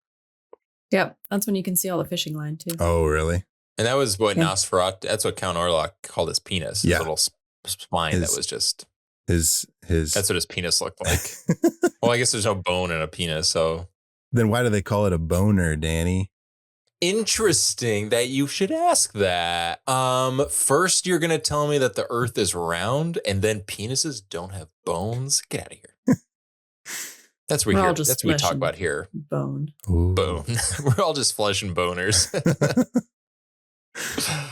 C: Yep. That's when you can see all the fishing line too.
B: Oh, really?
A: And that was what Nosferatu, that's what Count Orlok called his penis. His little spine that was just.
B: His.
A: That's what his penis looked like. Well, I guess there's no bone in a penis, so.
B: Then why do they call it a boner, Danny?
A: Interesting that you should ask that. First, you're going to tell me that the earth is round and then penises don't have bones? Get out of here. That's what we talk about here.
C: Bone.
B: Ooh.
A: Bone. We're all just flesh and boners.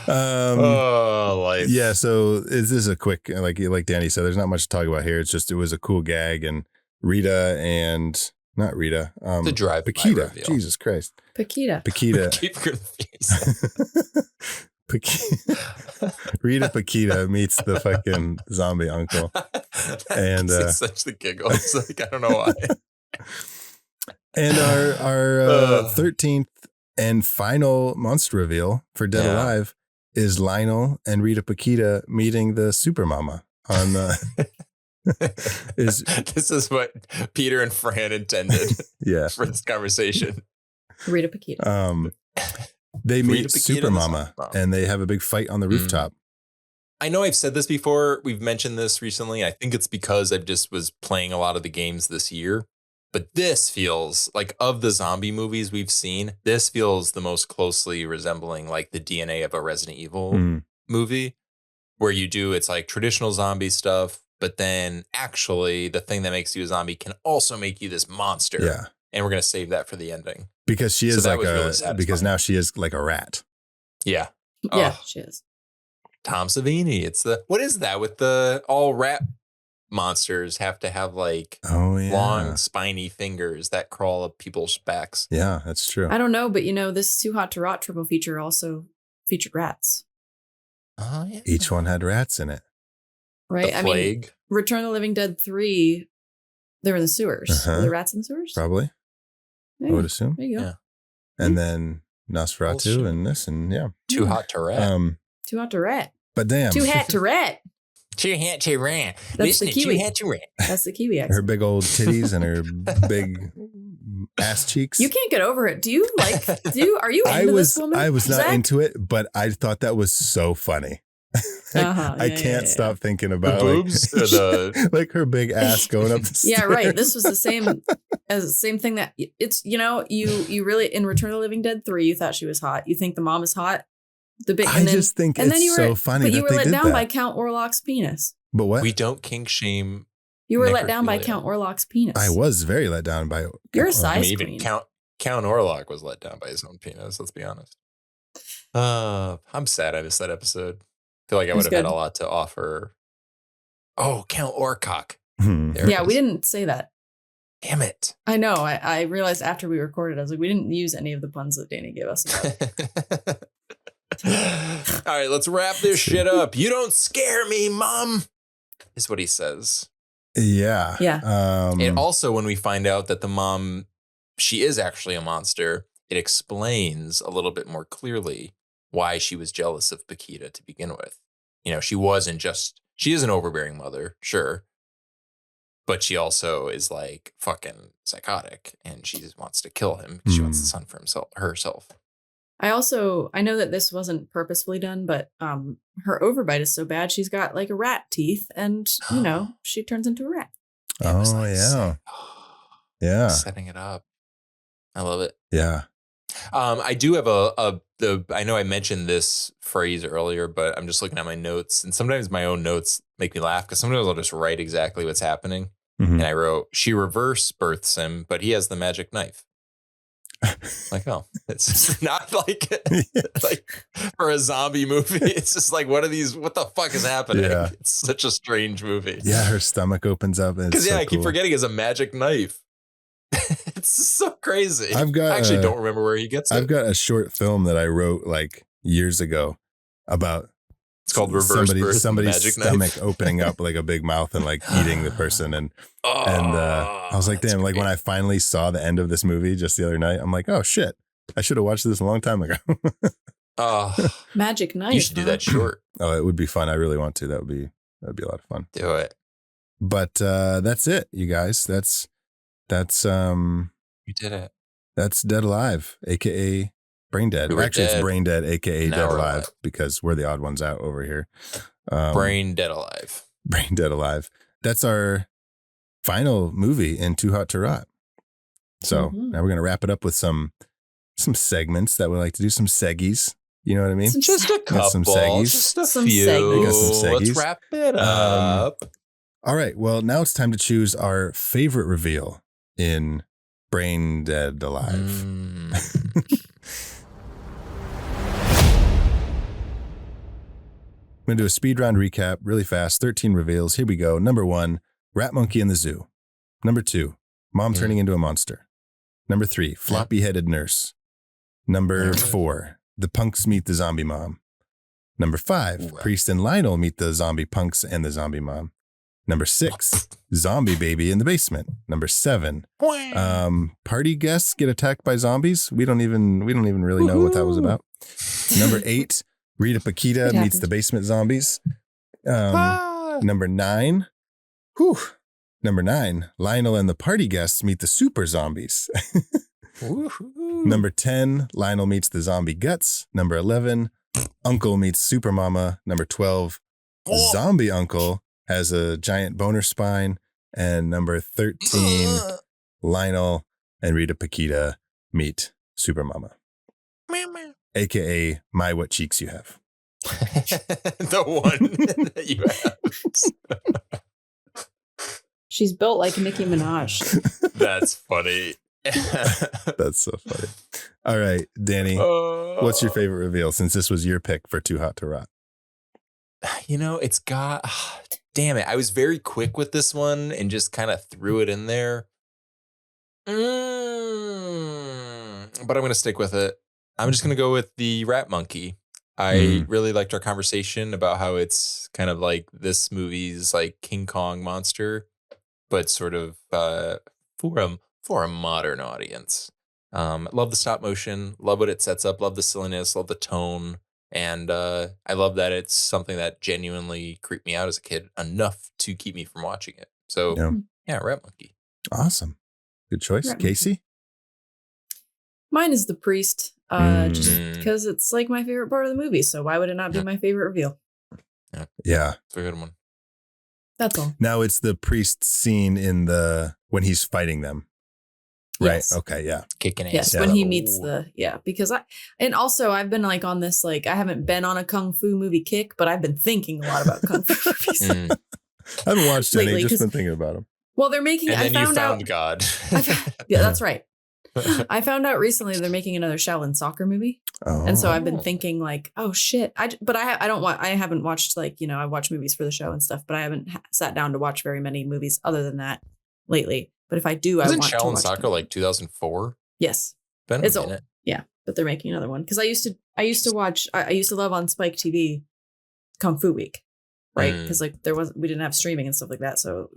A: Life.
B: Yeah, so this is a quick, like Danny said, there's not much to talk about here. It's just, it was a cool gag, and Rita and not Rita,
A: the drive
B: Paquita. Jesus Christ.
C: Paquita.
A: Keep confused.
B: Rita Paquita meets the fucking zombie uncle. And
A: it's such the giggles. Like, I don't know why.
B: And our 13th and final monster reveal for Dead Alive is Lionel and Rita Paquita meeting the super mama on
A: this is what Peter and Fran intended for this conversation.
C: Rita Paquita.
B: They meet Super Mama and they have a big fight on the rooftop.
A: I know I've said this before. We've mentioned this recently. I think it's because I just was playing a lot of the games this year. But this feels like, of the zombie movies we've seen, this feels the most closely resembling like the DNA of a Resident Evil movie, where it's like traditional zombie stuff, but then actually the thing that makes you a zombie can also make you this monster.
B: Yeah.
A: And we're going to save that for the ending.
B: Because she is because now she is like a rat.
A: Yeah.
C: Yeah, she is.
A: Tom Savini. What is that with all rat monsters have to have like long spiny fingers that crawl up people's backs?
B: Yeah, that's true.
C: I don't know, but this Too Hot to Rot triple feature also featured rats.
A: Oh, yeah.
B: Each one had rats in it.
C: Right?
A: The Plague.
C: I mean, Return of the Living Dead 3, they're in the sewers. Were there rats in the sewers?
B: Probably.
C: Yeah,
B: I would assume.
C: There you go.
B: Yeah. And then Nosferatu and this and
A: Too Hot to Rat.
C: Too Hot to Rat.
B: But damn.
C: Too Hot to Rat.
A: Too Hot to Rat.
C: That's the Kiwi.
A: Too Hot to Rat.
C: That's the Kiwi accent.
B: Her big old titties and her big ass cheeks.
C: You can't get over it. Are you into this woman?
B: I was not into it, but I thought that was so funny. I can't stop thinking about
A: the boobs,
B: like her big ass going up the stairs.
C: Yeah, right. This was the same thing that it's, you really, in Return of the Living Dead 3, you thought she was hot. You think the mom is hot.
B: I just think it's so funny.
C: But you were let down by Count Orlok's penis.
B: But what?
A: We don't kink shame.
C: You were let down by Count Orlok's penis.
B: I was very let down by.
C: You're a size queen.
A: Even Count Orlok was let down by his own penis. Let's be honest. I'm sad I missed that episode. I feel like I would have had a lot to offer. Oh, Count Orcock.
C: Yeah, we didn't say that.
A: Damn it.
C: I know. I realized after we recorded, I was like, we didn't use any of the puns that Danny gave us.
A: All right, let's wrap this shit up. You don't scare me, Mom, is what he says.
B: Yeah.
C: Yeah.
A: And also, when we find out that the mom, she is actually a monster, it explains a little bit more clearly why she was jealous of Paquita to begin with. She is an overbearing mother, sure. But she also is like fucking psychotic and she wants to kill him because she wants the son for herself.
C: I know that this wasn't purposefully done, but her overbite is so bad she's got like a rat teeth and, she turns into a rat.
B: Oh, yeah. Yeah.
A: Setting it up. I love it.
B: Yeah.
A: I do have I know I mentioned this phrase earlier, but I'm just looking at my notes and sometimes my own notes make me laugh because sometimes I'll just write exactly what's happening. Mm-hmm. And I wrote, she reverse births him, but he has the magic knife. Like, oh, it's not like for a zombie movie. It's just like, what the fuck is happening? Yeah. It's such a strange movie.
B: Yeah. Her stomach opens up. Because
A: I keep forgetting it's a magic knife. It's so crazy. I actually don't remember where he gets it.
B: I've got a short film that I wrote like years ago about
A: it's called Reverse Birth
B: somebody's stomach knife. Opening up like a big mouth and like eating the person. And I was like, damn, like when I finally saw the end of this movie just the other night, I'm like, oh shit, I should have watched this a long time ago.
C: Magic knife.
A: You should do that short.
B: Oh, it would be fun. I really want to. That'd be a lot of fun.
A: Do it.
B: But that's it, you guys. That's
A: you did it.
B: That's Dead Alive, aka Braindead. Actually, it's Braindead, aka Dead Alive, because we're the odd ones out over here.
A: Brain Dead Alive.
B: Brain Dead Alive. That's our final movie in Too Hot to Rot. So now we're gonna wrap it up with some segments that we like to do, some seggies. You know what I mean?
A: Just a couple.
B: Some seggies.
A: Just a few.
B: We got some seggies.
A: Let's wrap it up.
B: All right. Well, now it's time to choose our favorite reveal in Brain Dead Alive. I'm going to do a speed round recap really fast. 13 reveals. Here we go. Number 1, rat monkey in the zoo. Number 2, mom turning into a monster. Number 3, floppy headed nurse. Number 4, the punks meet the zombie mom. Number 5, Priest and Lionel meet the zombie punks and the zombie mom. Number 6, zombie baby in the basement. Number 7, party guests get attacked by zombies. We don't even really know what that was about. Number 8, Rita Paquita meets the basement zombies. Number 9, Lionel and the party guests meet the super zombies. Number 10, Lionel meets the zombie guts. Number 11, Uncle meets Super Mama. Number 12, Zombie Uncle has a giant boner spine. And number 13, Lionel and Rita Paquita meet Super Mama. AKA My What Cheeks You Have.
A: The one that you have.
C: She's built like Nicki Minaj.
A: That's funny.
B: That's so funny. All right, Danny, what's your favorite reveal since this was your pick for Too Hot to Rot?
A: It's got... damn it. I was very quick with this one and just kind of threw it in there. But I'm going to stick with it. I'm just going to go with the rat monkey. I really liked our conversation about how it's kind of like this movie's like King Kong monster, but sort of for a modern audience. Love the stop motion, love what it sets up, love the silliness, love the tone. And I love that it's something that genuinely creeped me out as a kid enough to keep me from watching it. So yeah, rat monkey.
B: Awesome. Good choice.
C: Rat
B: Casey?
C: monkey. Mine is the priest. Just because it's like my favorite part of the movie. So why would it not be my favorite reveal?
B: Yeah.
A: It's a good one.
C: That's all.
B: Now it's the priest scene when he's fighting them. Right.
C: Yes.
B: Okay. Yeah.
A: Kicking ass.
C: Yes. When he meets because I've been like on this, like, I haven't been on a Kung Fu movie kick, but I've been thinking a lot about Kung Fu movies.
B: I haven't watched any,
C: Lately,
B: just been thinking about them.
C: Well, they're making,
A: And then you found God.
C: Yeah, that's right. I found out recently they're making another Shaolin soccer movie.
B: Oh.
C: And so I've been thinking like, oh shit. I haven't watched I watch movies for the show and stuff, but I haven't sat down to watch very many movies other than that lately. But if I do, I want to watch
A: Shaolin Soccer like 2004?
C: Yes.
A: It's old.
C: Yeah, but they're making another one. Because I used to love on Spike TV Kung Fu Week. Right. Because like we didn't have streaming and stuff like that. So,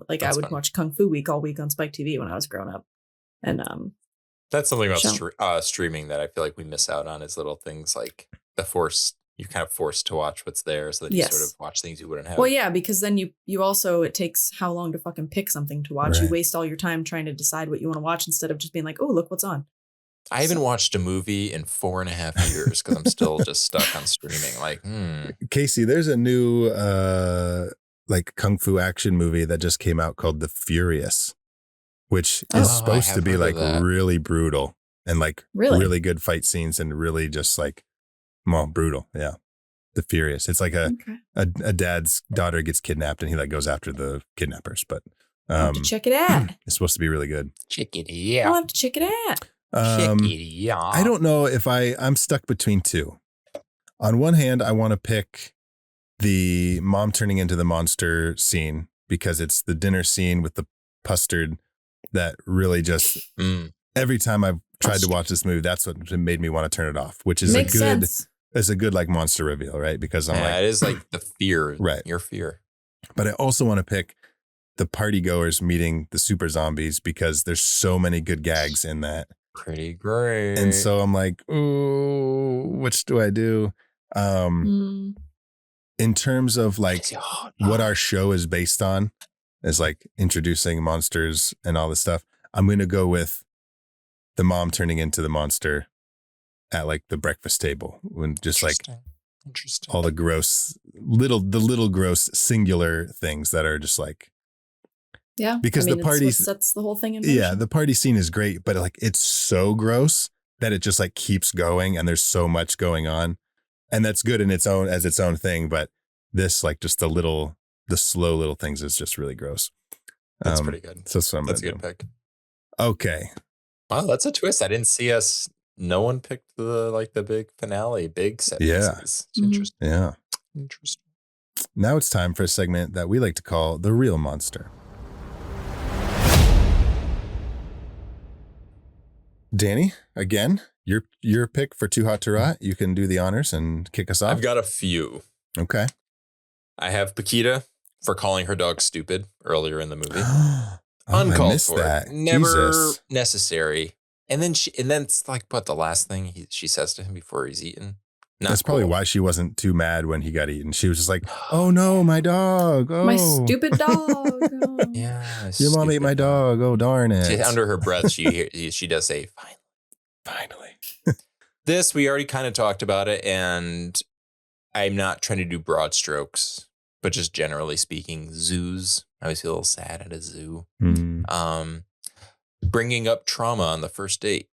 C: like I would watch Kung Fu Week all week on Spike TV when I was growing up. And
A: that's something about streaming that I feel like we miss out on, is little things like you're kind of forced to watch what's there, so that you sort of watch things you wouldn't have.
C: Well, yeah, because then you also, it takes how long to fucking pick something to watch.
B: Right.
C: You waste all your time trying to decide what you want to watch instead of just being like, oh, look what's on.
A: I haven't watched a movie in 4.5 years because I'm still just stuck on streaming. Like,
B: Casey, there's a new like kung fu action movie that just came out called The Furious, which is supposed to be like really brutal and like really good fight scenes and really just like brutal. Yeah. The Furious. It's like a dad's daughter gets kidnapped and he like goes after the kidnappers, but
C: I'll have to check it out.
B: It's supposed to be really good.
A: Check it out.
C: I'll have to check it out.
B: I don't know if I'm stuck between two. On one hand, I want to pick the mom turning into the monster scene because it's the dinner scene with the custard that really just every time I've tried to watch this movie, that's what made me want to turn it off, which is it's a good like monster reveal, right? Because it is like the fear, right? Your fear. But I also want to pick the party goers meeting the super zombies because there's so many good gags in that.
A: Pretty great.
B: And so I'm like, ooh, which do I do? In terms of like what our show is based on, is like introducing monsters and all this stuff, I'm going to go with the mom turning into the monster at like the breakfast table, when just like all the little gross singular things that are just like, because the party
C: sets the whole thing in motion.
B: Yeah, the party scene is great, but like it's so gross that it just like keeps going and there's so much going on, and that's good in its own thing. But this like just the slow little things is just really gross.
A: That's pretty good.
B: So that's
A: a good pick.
B: Okay.
A: Wow, that's a twist. I didn't see us. No one picked the big finale, big set.
B: Yeah.
A: It's interesting.
B: Yeah.
A: Interesting.
B: Now it's time for a segment that we like to call The Real Monster. Danny, again, your pick for Too Hot to Rot. You can do the honors and kick us off.
A: I've got a few.
B: Okay.
A: I have Paquita for calling her dog stupid earlier in the movie.
B: Uncalled
A: I missed
B: for.
A: That. Never
B: Jesus.
A: necessary. And then it's like, what, the last thing she says to him before he's eaten?
B: That's probably why she wasn't too mad when he got eaten. She was just like, oh no, my dog. Oh.
C: My stupid dog. Oh.
A: Yeah.
B: Your mom ate my dog. Oh, darn it.
A: Under her breath, she does say, finally. This, we already kind of talked about it, and I'm not trying to do broad strokes, but just generally speaking, zoos. I always feel a little sad at a zoo. Bringing up trauma on the first date.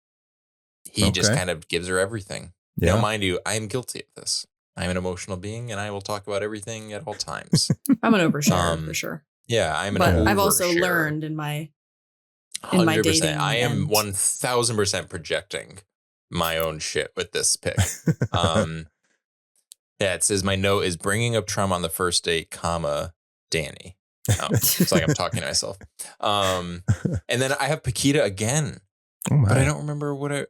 A: He just kind of gives her everything.
B: Yeah.
A: Now, mind you, I am guilty of this. I'm an emotional being, and I will talk about everything at all times.
C: I'm an oversharer for sure.
A: Yeah, I'm an
C: But
A: oversharer.
C: I've also learned in my
A: 100%.
C: dating.
A: I am 1000% projecting my own shit with this pick. Yeah, it says my note is bringing up trauma on the first date, Danny. Oh, it's like I'm talking to myself. And then I have Paquita again, but I don't remember what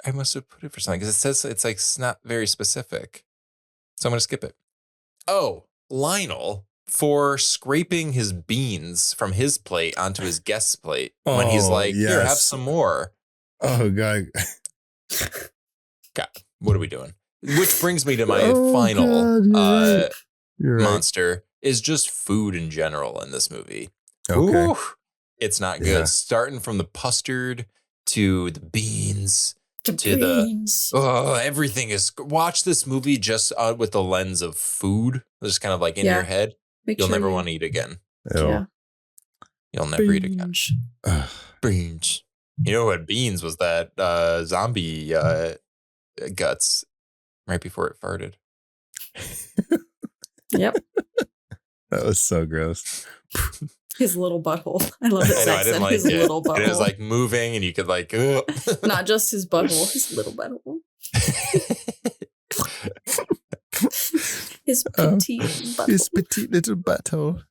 A: I must have put it for something because it says it's not very specific. So I'm going to skip it. Oh, Lionel for scraping his beans from his plate onto his guest's plate when he's like, here, have some more.
B: Oh, God.
A: God, what are we doing? Which brings me to my final monster is just food in general in this movie.
B: Okay.
A: Ooh, it's not good.
B: Yeah.
A: Starting from the custard to the beans. Everything is. Watch this movie just with the lens of food, just kind of like in your head. You'll never want to eat again.
B: Yeah.
A: You'll never eat again. Beans. You know what beans was? That zombie guts right before it farted.
C: Yep.
B: That was so gross.
C: His little butthole. I love it.
A: I didn't like
C: his
A: it.
C: little butthole.
A: And it was like moving, and you could like,
C: not just his butthole, his little butthole. His petite butthole.
B: His petite little butthole.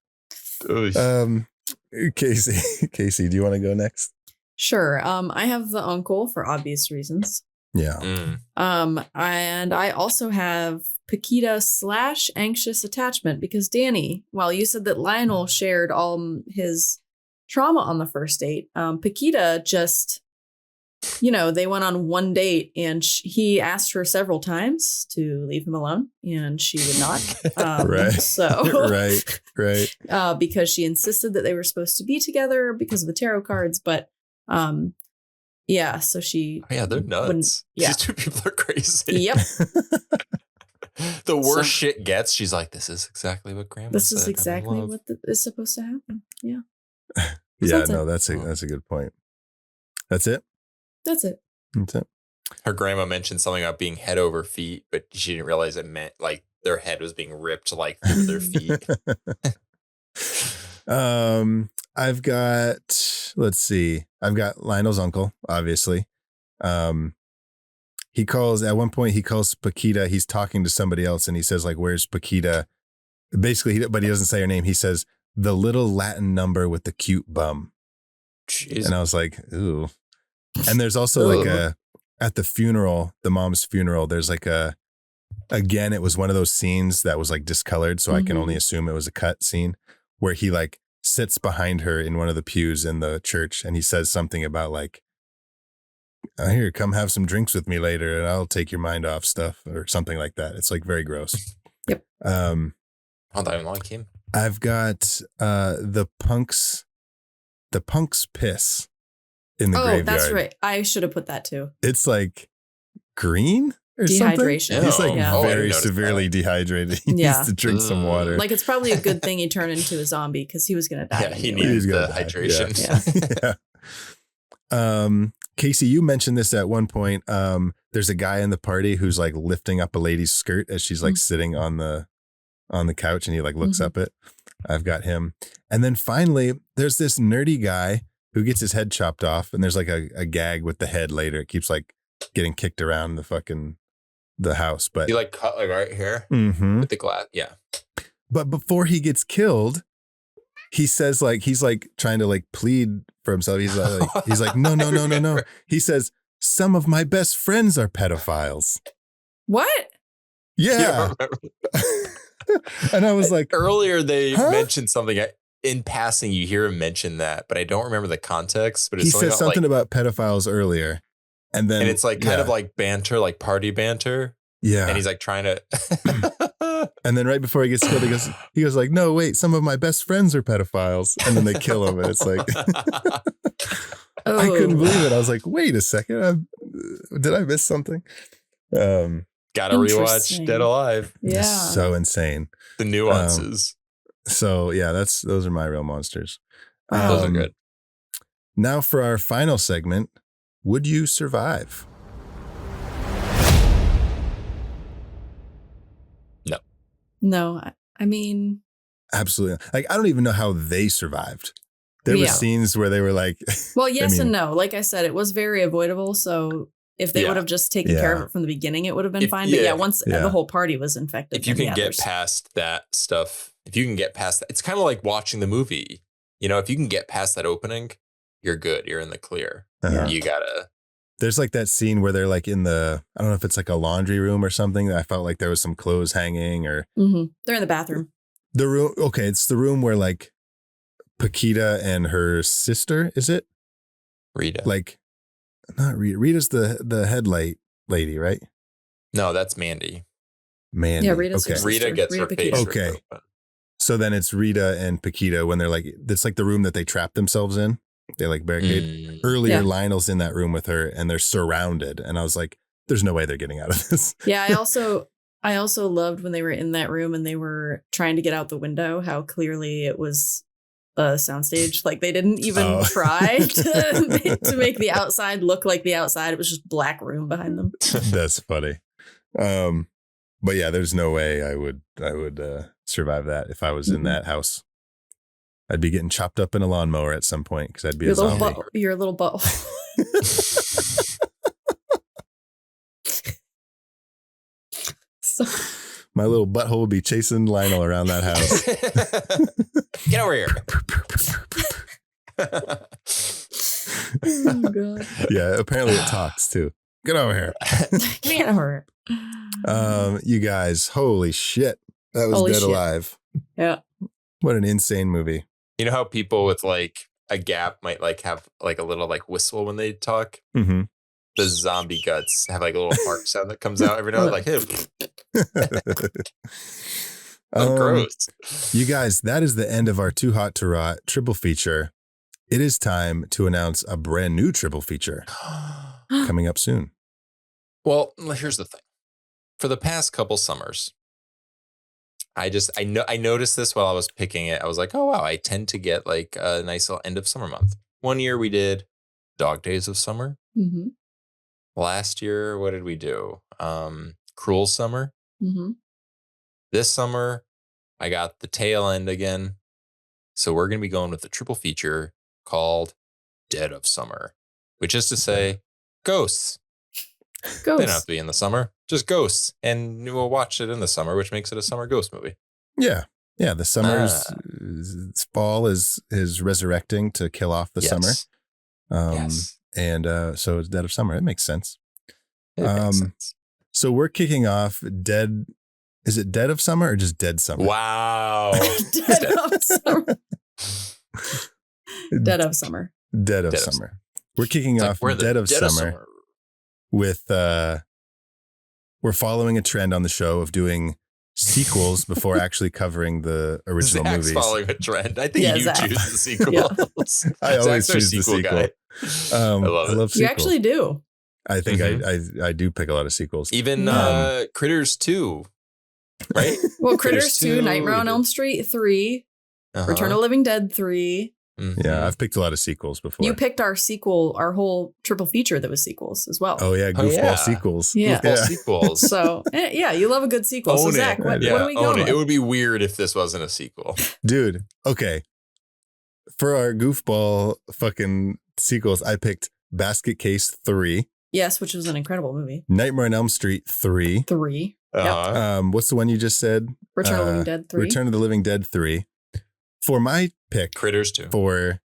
B: Casey, do you want to go next?
C: Sure. I have the uncle for obvious reasons.
B: Yeah.
C: And I also have Paquita / anxious attachment because Danny, while you said that Lionel shared all his trauma on the first date, Paquita just, they went on one date and he asked her several times to leave him alone and she would not.
B: Right.
C: So,
B: right.
C: Because she insisted that they were supposed to be together because of the tarot cards. But, yeah, so she.
A: Oh, yeah, they're nuts.
C: Yeah.
A: These two people are crazy.
C: Yep.
A: The worst shit gets. She's like, this is exactly what Grandma said.
C: This is exactly what is supposed to happen. Yeah.
B: Yeah, that's a good point. That's it?
C: That's it.
A: Her grandma mentioned something about being head over feet, but she didn't realize it meant like their head was being ripped like through their feet.
B: I've got Lionel's uncle, obviously. At one point he calls Paquita, he's talking to somebody else and he says like, where's Paquita? Basically, but he doesn't say her name. He says the little Latin number with the cute bum. Jeez. And I was like, ooh. And there's also like at the funeral, the mom's funeral, there's like again, it was one of those scenes that was like discolored. So I can only assume it was a cut scene where he like sits behind her in one of the pews in the church. And he says something about like, here, come have some drinks with me later and I'll take your mind off stuff or something like that. It's like very gross.
C: Yep.
A: I don't like him.
B: I've got the punk's piss in the graveyard.
C: Oh, that's right. I should have put that too.
B: It's like green or
C: dehydration.
B: Something. He's like very
A: I
B: severely dehydrated. He needs to drink some water.
C: Like it's probably a good thing he turned into a zombie because he was going to die.
A: Yeah, he needs the hydration.
B: Yeah. Casey, you mentioned this at one point. There's a guy in the party who's like lifting up a lady's skirt as she's like sitting on the couch and he like looks up it. I've got him. And then finally there's this nerdy guy who gets his head chopped off and there's like a gag with the head later. It keeps like getting kicked around the house. But
A: he like cut like right here with the glass. Yeah.
B: But before he gets killed, he says like he's like trying to like plead for himself. He's like no. He says some of my best friends are pedophiles.
C: What?
B: Yeah. And I was like,
A: earlier they mentioned something in passing. You hear him mention that, but I don't remember the context. But it's
B: he said something about pedophiles earlier, and it's like kind
A: of like banter, like party banter.
B: Yeah,
A: and he's like trying to.
B: And then right before he gets killed, he goes like, "No, wait, some of my best friends are pedophiles," and then they kill him, and it's like, I couldn't believe it. I was like, "Wait a second, did I miss something?"
A: Gotta rewatch Dead Alive.
C: Yeah,
B: so insane.
A: The nuances.
B: So yeah, those are my real monsters.
A: Those are good.
B: Now for our final segment, would you survive?
C: No, I mean,
B: absolutely. Like, I don't even know how they survived. There were scenes where they were like,
C: well, yes and no. Like I said, it was very avoidable. So if they would have just taken care of it from the beginning, it would have been fine. But once the whole party was infected,
A: if you can get past that stuff, if you can get past that, it's kind of like watching the movie. You know, if you can get past that opening, you're good. You're in the clear. You gotta.
B: There's like that scene where they're like in the, I don't know if it's like a laundry room or something. I felt like there was some clothes hanging or.
C: They're in the bathroom.
B: The room. Okay. It's the room where like Paquita and her sister, is it?
A: Rita.
B: Like, not Rita. Rita's the headlight lady, right?
A: No, that's Mandy.
B: Mandy.
C: Yeah, Rita's
B: okay.
A: Rita gets her face.
B: Okay. So then it's Rita and Paquita when they're like, it's like the room that they trap themselves in. They like barricade. Earlier, Lionel's in that room with her and they're surrounded. And I was like, there's no way they're getting out of this.
C: Yeah, I also loved when they were in that room and they were trying to get out the window, how clearly it was a soundstage. Like they didn't even try to make the outside look like the outside. It was just black room behind them.
B: That's funny. But yeah, there's no way I would survive that if I was in that house. I'd be getting chopped up in a lawnmower at some point because I'd be a zombie.
C: Your little butt.
B: My little butthole would be chasing Lionel around that house.
A: Get over here.
C: Oh, God.
B: Yeah, apparently it talks too. Get over here.
C: Get over
B: here. You guys, holy shit. That was Dead Alive.
C: Yeah.
B: What an insane movie.
A: You know how people with like a gap might like have like a little like whistle when they talk?
B: Mm-hmm.
A: The zombie guts have like a little fart sound that comes out every now and like, hey. Gross.
B: You guys, that is the end of our Too Hot to Rot triple feature. It is time to announce a brand new triple feature coming up soon.
A: Well, here's the thing. For the past couple summers, I noticed this while I was picking it. I was like, oh, wow, I tend to get like a nice little end of summer month. One year we did Dog Days of Summer.
C: Mm-hmm.
A: Last year, what did we do? Cruel Summer.
C: Mm-hmm.
A: This summer, I got the tail end again. So we're going to be going with the triple feature called Dead of Summer, which is to say ghosts. They don't have to be in the summer, just ghosts. And we'll watch it in the summer, which makes it a summer ghost movie.
B: Yeah. Yeah. The summer's fall is resurrecting to kill off the summer.
A: Yes.
B: And so it's Dead of Summer. It makes sense.
A: It makes sense.
B: So we're kicking off Dead. Is it Dead of Summer or just Dead Summer?
A: Wow.
C: Dead of Summer. Dead of Summer.
B: Dead of Summer. We're kicking off Dead of Summer with we're following a trend on the show of doing sequels before actually covering the original
A: Zach's
B: movies.
A: Following a trend. I think you
C: Zach.
A: choose the sequels.
B: I always choose the sequel.
A: Guy.
B: I love sequels.
C: You actually do.
B: I think I do pick a lot of sequels.
A: Even Critters 2, right?
C: Well, Critters 2, Nightmare on Elm Street 3, Return of the Living Dead 3.
A: Mm-hmm.
B: Yeah, I've picked a lot of sequels before.
C: You picked our sequel, our whole triple feature that was sequels as well.
B: Oh yeah, goofball sequels.
C: Yeah.
A: Goofball sequels.
C: So yeah, you love a good sequel. So Zach, what are we going with?
A: It would be weird if this wasn't a sequel.
B: Dude, okay. For our goofball fucking sequels, I picked Basket Case 3.
C: Yes, which was an incredible movie.
B: Nightmare on Elm Street 3.
C: 3.
B: What's the one you just said?
C: Return of the Living Dead 3.
B: Return of the Living Dead 3. For my pick,
A: Critters too.
B: For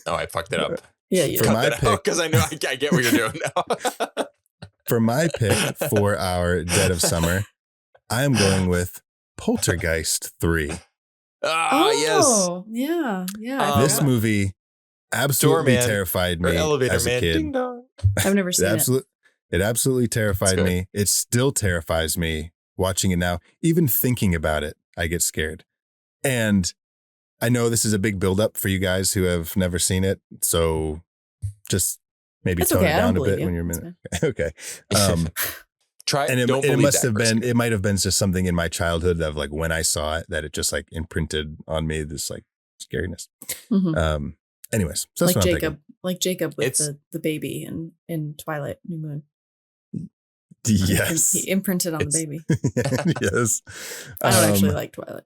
A: oh, I fucked it up.
C: Yeah, you
B: for my pick,
A: because I know I get what you're doing now.
B: For my pick for our Dead of Summer, I am going with Poltergeist 3.
C: Oh, yes. Yeah.
B: This movie absolutely
A: Doorman
B: terrified me
A: elevator
B: as a
A: man.
B: kid.
A: Ding dong.
C: I've never seen it.
B: It absolutely terrified me. It still terrifies me watching it now. Even thinking about it, I get scared. And I know this is a big buildup for you guys who have never seen it. So just maybe tone it down a bit when you're a minute. Okay.
A: Try
B: and it must have been, it might have been just something in my childhood of like when I saw it that it just like imprinted on me this like scariness.
C: Mm-hmm.
B: Anyways, so that's
C: like Jacob with the baby in Twilight New Moon.
B: Yes.
C: He imprinted on the baby.
B: Yes.
C: I don't actually like Twilight.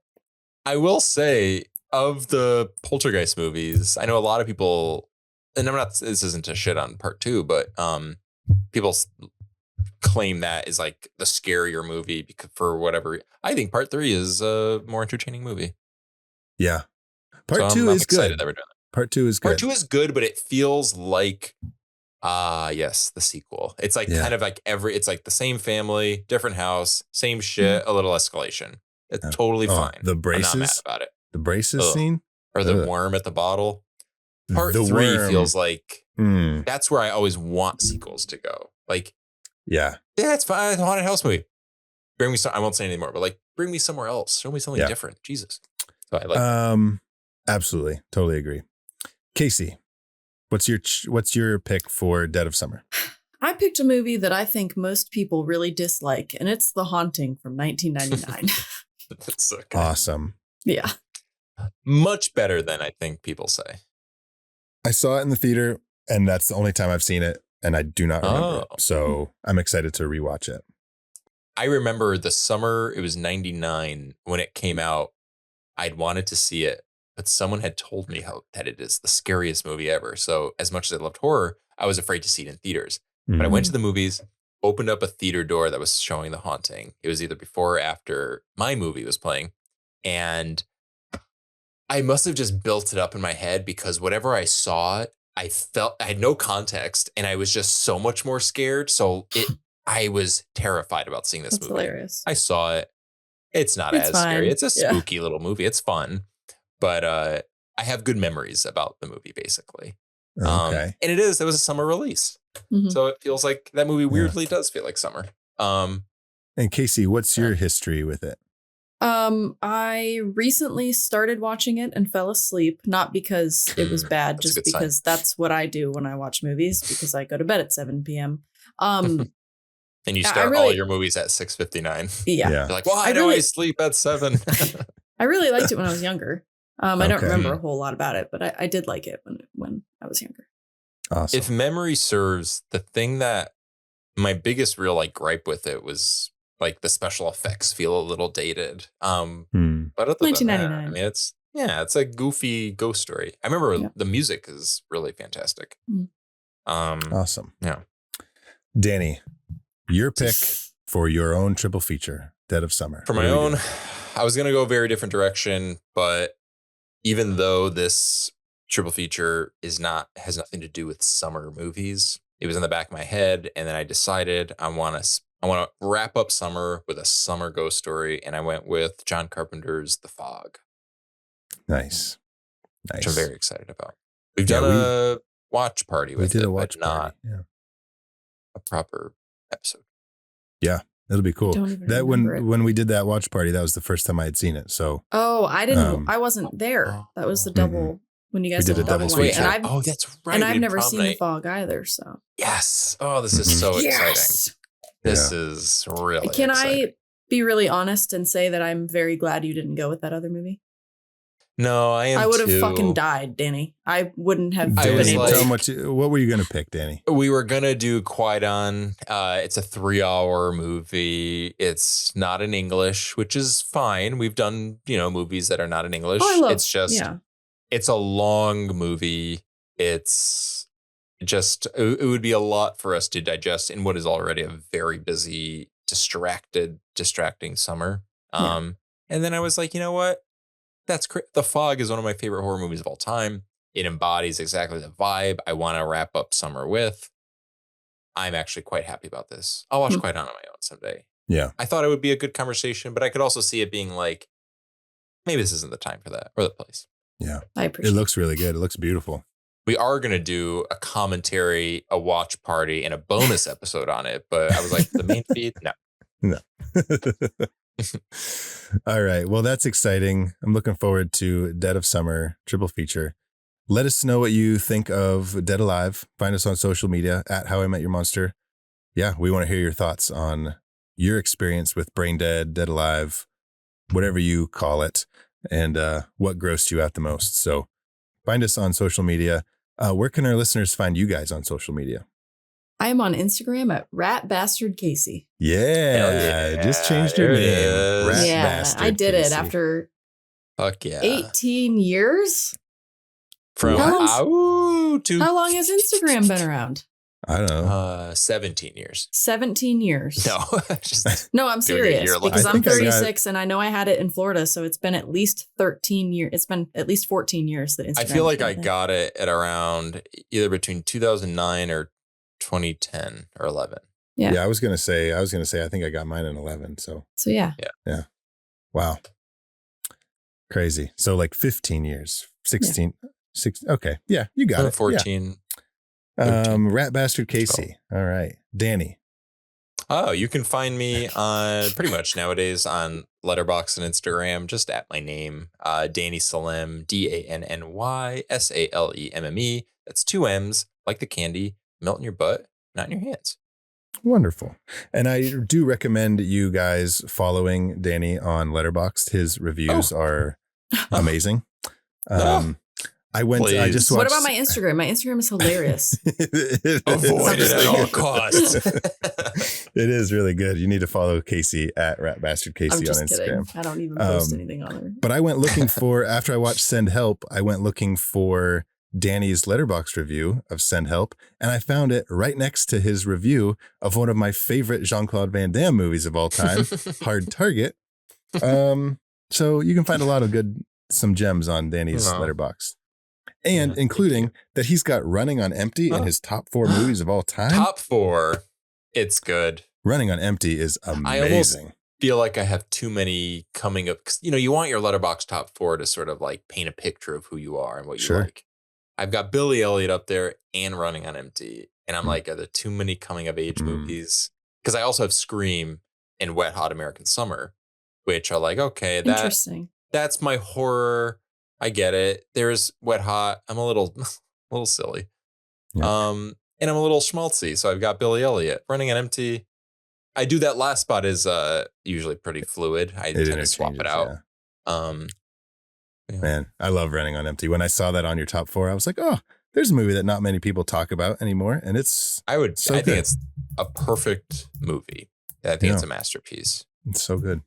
A: I will say, of the Poltergeist movies, I know a lot of people, and this isn't a shit on part 2, but people claim that is like the scarier movie because for whatever. I think part 3 is a more entertaining movie.
B: Yeah. Part 2 is good.
A: That we're doing that.
B: Part 2 is good.
A: Part 2 is good, but it feels like yes, the sequel. It's like kind of like it's like the same family, different house, same shit, a little escalation. It's totally fine.
B: The braces?
A: I'm not mad about it.
B: The braces scene?
A: Or the worm at the bottle. Part
B: the
A: 3
B: worm.
A: feels like that's where I always want sequels to go. Like, yeah, it's fine. It's a haunted house movie. Bring me some. I won't say anything more, but like, bring me somewhere else. Show me something different. Jesus. So I like.
B: Absolutely, totally agree. Casey, what's your pick for Dead of Summer?
C: I picked a movie that I think most people really dislike, and it's The Haunting from 1999.
A: That's so good.
B: Awesome.
C: Yeah.
A: Much better than I think people say.
B: I saw it in the theater, and that's the only time I've seen it, and I do not remember it. So I'm excited to rewatch it.
A: I remember the summer, it was 99 when it came out. I'd wanted to see it, but someone had told me that it is the scariest movie ever. So as much as I loved horror, I was afraid to see it in theaters. But I went to the movies, opened up a theater door that was showing The Haunting. It was either before or after my movie was playing. And I must have just built it up in my head because whatever I saw, I had no context and I was just so much more scared. So I was terrified about seeing this movie.
C: Hilarious.
A: I saw it. It's not as
C: fine.
A: scary. It's a spooky little movie. It's fun. But I have good memories about the movie, basically.
B: Okay.
A: And it was a summer release.
C: Mm-hmm.
A: So it feels like that movie weirdly does feel like summer.
B: And Casey, what's your history with it?
C: I recently started watching it and fell asleep, not because it was bad, just because that's what I do when I watch movies, because I go to bed at 7 p.m.
A: And you start all your movies at 6:59.
C: Yeah.
A: You're like, why do I sleep at 7?
C: I really liked it when I was younger. I don't remember a whole lot about it, but I did like it when I was younger.
B: Awesome.
A: If memory serves, the thing that my biggest real like gripe with it was like the special effects feel a little dated. But other
C: 1999.
A: than that, I mean, it's a goofy ghost story. I remember the music is really fantastic.
B: Awesome.
A: Yeah.
B: Danny, your pick for your own triple feature, Dead of Summer.
A: For my own, I was going to go a very different direction, but even though this triple feature has nothing to do with summer movies, it was in the back of my head, and then I decided I want to wrap up summer with a summer ghost story, and I went with John Carpenter's The Fog.
B: Nice.
A: Which I'm very excited about. We've done a watch party with it, but not a proper episode.
B: Yeah, it'll be cool. That when we did that watch party, that was the first time I had seen it. So
C: I didn't. I wasn't there. That was the double when you guys did a double
B: suite.
C: And
A: that's right.
C: And I've never seen The Fog either. So
A: yes. Oh, this is so exciting. This is really
C: Can
A: exciting.
C: I be really honest and say that I'm very glad you didn't go with that other movie?
A: No, I am.
C: I would have fucking died, Danny. I wouldn't have been able
B: to. What were you going to pick, Danny?
A: We were going to do Qui-Gon. It's a 3-hour movie. It's not in English, which is fine. We've done, movies that are not in English. It's just, it's a long movie. It's just, it would be a lot for us to digest in what is already a very busy, distracting summer. And then I was like, you know what? The Fog is one of my favorite horror movies of all time. It embodies exactly the vibe I want to wrap up summer with. I'm actually quite happy about this. I'll watch Quiet on my own someday.
B: Yeah.
A: I thought it would be a good conversation, but I could also see it being like, maybe this isn't the time for that or the place.
B: Yeah.
C: I appreciate
B: it. Looks really good. It looks beautiful.
A: We are going to do a commentary, a watch party, and a bonus episode on it. But I was like, the main feed? No.
B: All right. Well, that's exciting. I'm looking forward to Dead of Summer triple feature. Let us know what you think of Dead Alive. Find us on social media at How I Met Your Monster. Yeah, we want to hear your thoughts on your experience with Braindead, Dead Alive, whatever you call it, and what grossed you out the most. So find us on social media. Where can our listeners find you guys on social media?
C: I am on Instagram at ratbastardcasey.
B: Yeah, just changed your name. Rat Bastard
C: I did
B: Casey.
C: it after
A: Fuck yeah.
C: 18 years.
A: From
C: How
A: how
C: long has Instagram been around?
B: I don't know.
A: 17 years.
C: 17 years.
A: No,
C: No, I'm
A: doing a
C: serious
A: year
C: because
A: life.
C: I'm 36 and I know I had it in Florida, so it's been at least 13 years. It's been at least 14 years that Instagram.
A: I feel like I got it at around either between 2009 or 2010 or 11.
C: Yeah.
B: I was gonna say. I think I got mine in 11. So
C: yeah.
B: Wow, crazy. So like 15 years, 16, 6. Okay, yeah, you got it.
A: 14.
B: Yeah. Rat Bastard Casey. All right, Danny.
A: Oh, you can find me on pretty much nowadays on Letterboxd and Instagram, just at my name, Danny Salem, DANNY SALEMME. That's 2 M's, like the candy, melt in your butt, not in your hands.
B: Wonderful. And I do recommend you guys following Danny on Letterboxd. His reviews are amazing. I just watched.
C: What about my Instagram? My Instagram is hilarious.
A: Avoid it at all costs.
B: It is really good. You need to follow Casey at Rat Bastard Casey
C: I'm just
B: on Instagram.
C: kidding. I don't even post anything on there.
B: But I went looking for, after I watched Send Help, I went looking for Danny's Letterboxd review of Send Help, and I found it right next to his review of one of my favorite Jean-Claude Van Damme movies of all time, Hard Target. So you can find a lot of some gems on Danny's Letterboxd. And including that he's got Running on Empty in his top 4 movies of all time.
A: Top 4. It's good.
B: Running on Empty is amazing.
A: I almost feel like I have too many coming up. You want your Letterboxd top 4 to sort of like paint a picture of who you are and what you like. I've got Billy Elliot up there and Running on Empty. And I'm like, are there too many coming of age movies? Because I also have Scream and Wet Hot American Summer, which are like, okay,
C: Interesting.
A: That's my horror. I get it. There's Wet Hot. I'm a little silly.
B: Yeah.
A: And I'm a little schmaltzy. So I've got Billy Elliot. Running on Empty. I do that last spot is usually pretty fluid. I tend to swap it out.
B: Yeah. Man, I love Running on Empty. When I saw that on your top 4, I was like, oh, there's a movie that not many people talk about anymore. And I think it's a perfect movie. I think it's a masterpiece. It's so good.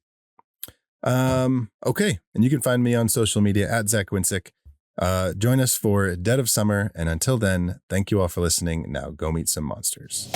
B: Okay. And you can find me on social media at Zach Winsick. Join us for Dead of Summer. And until then, thank you all for listening. Now go meet some monsters.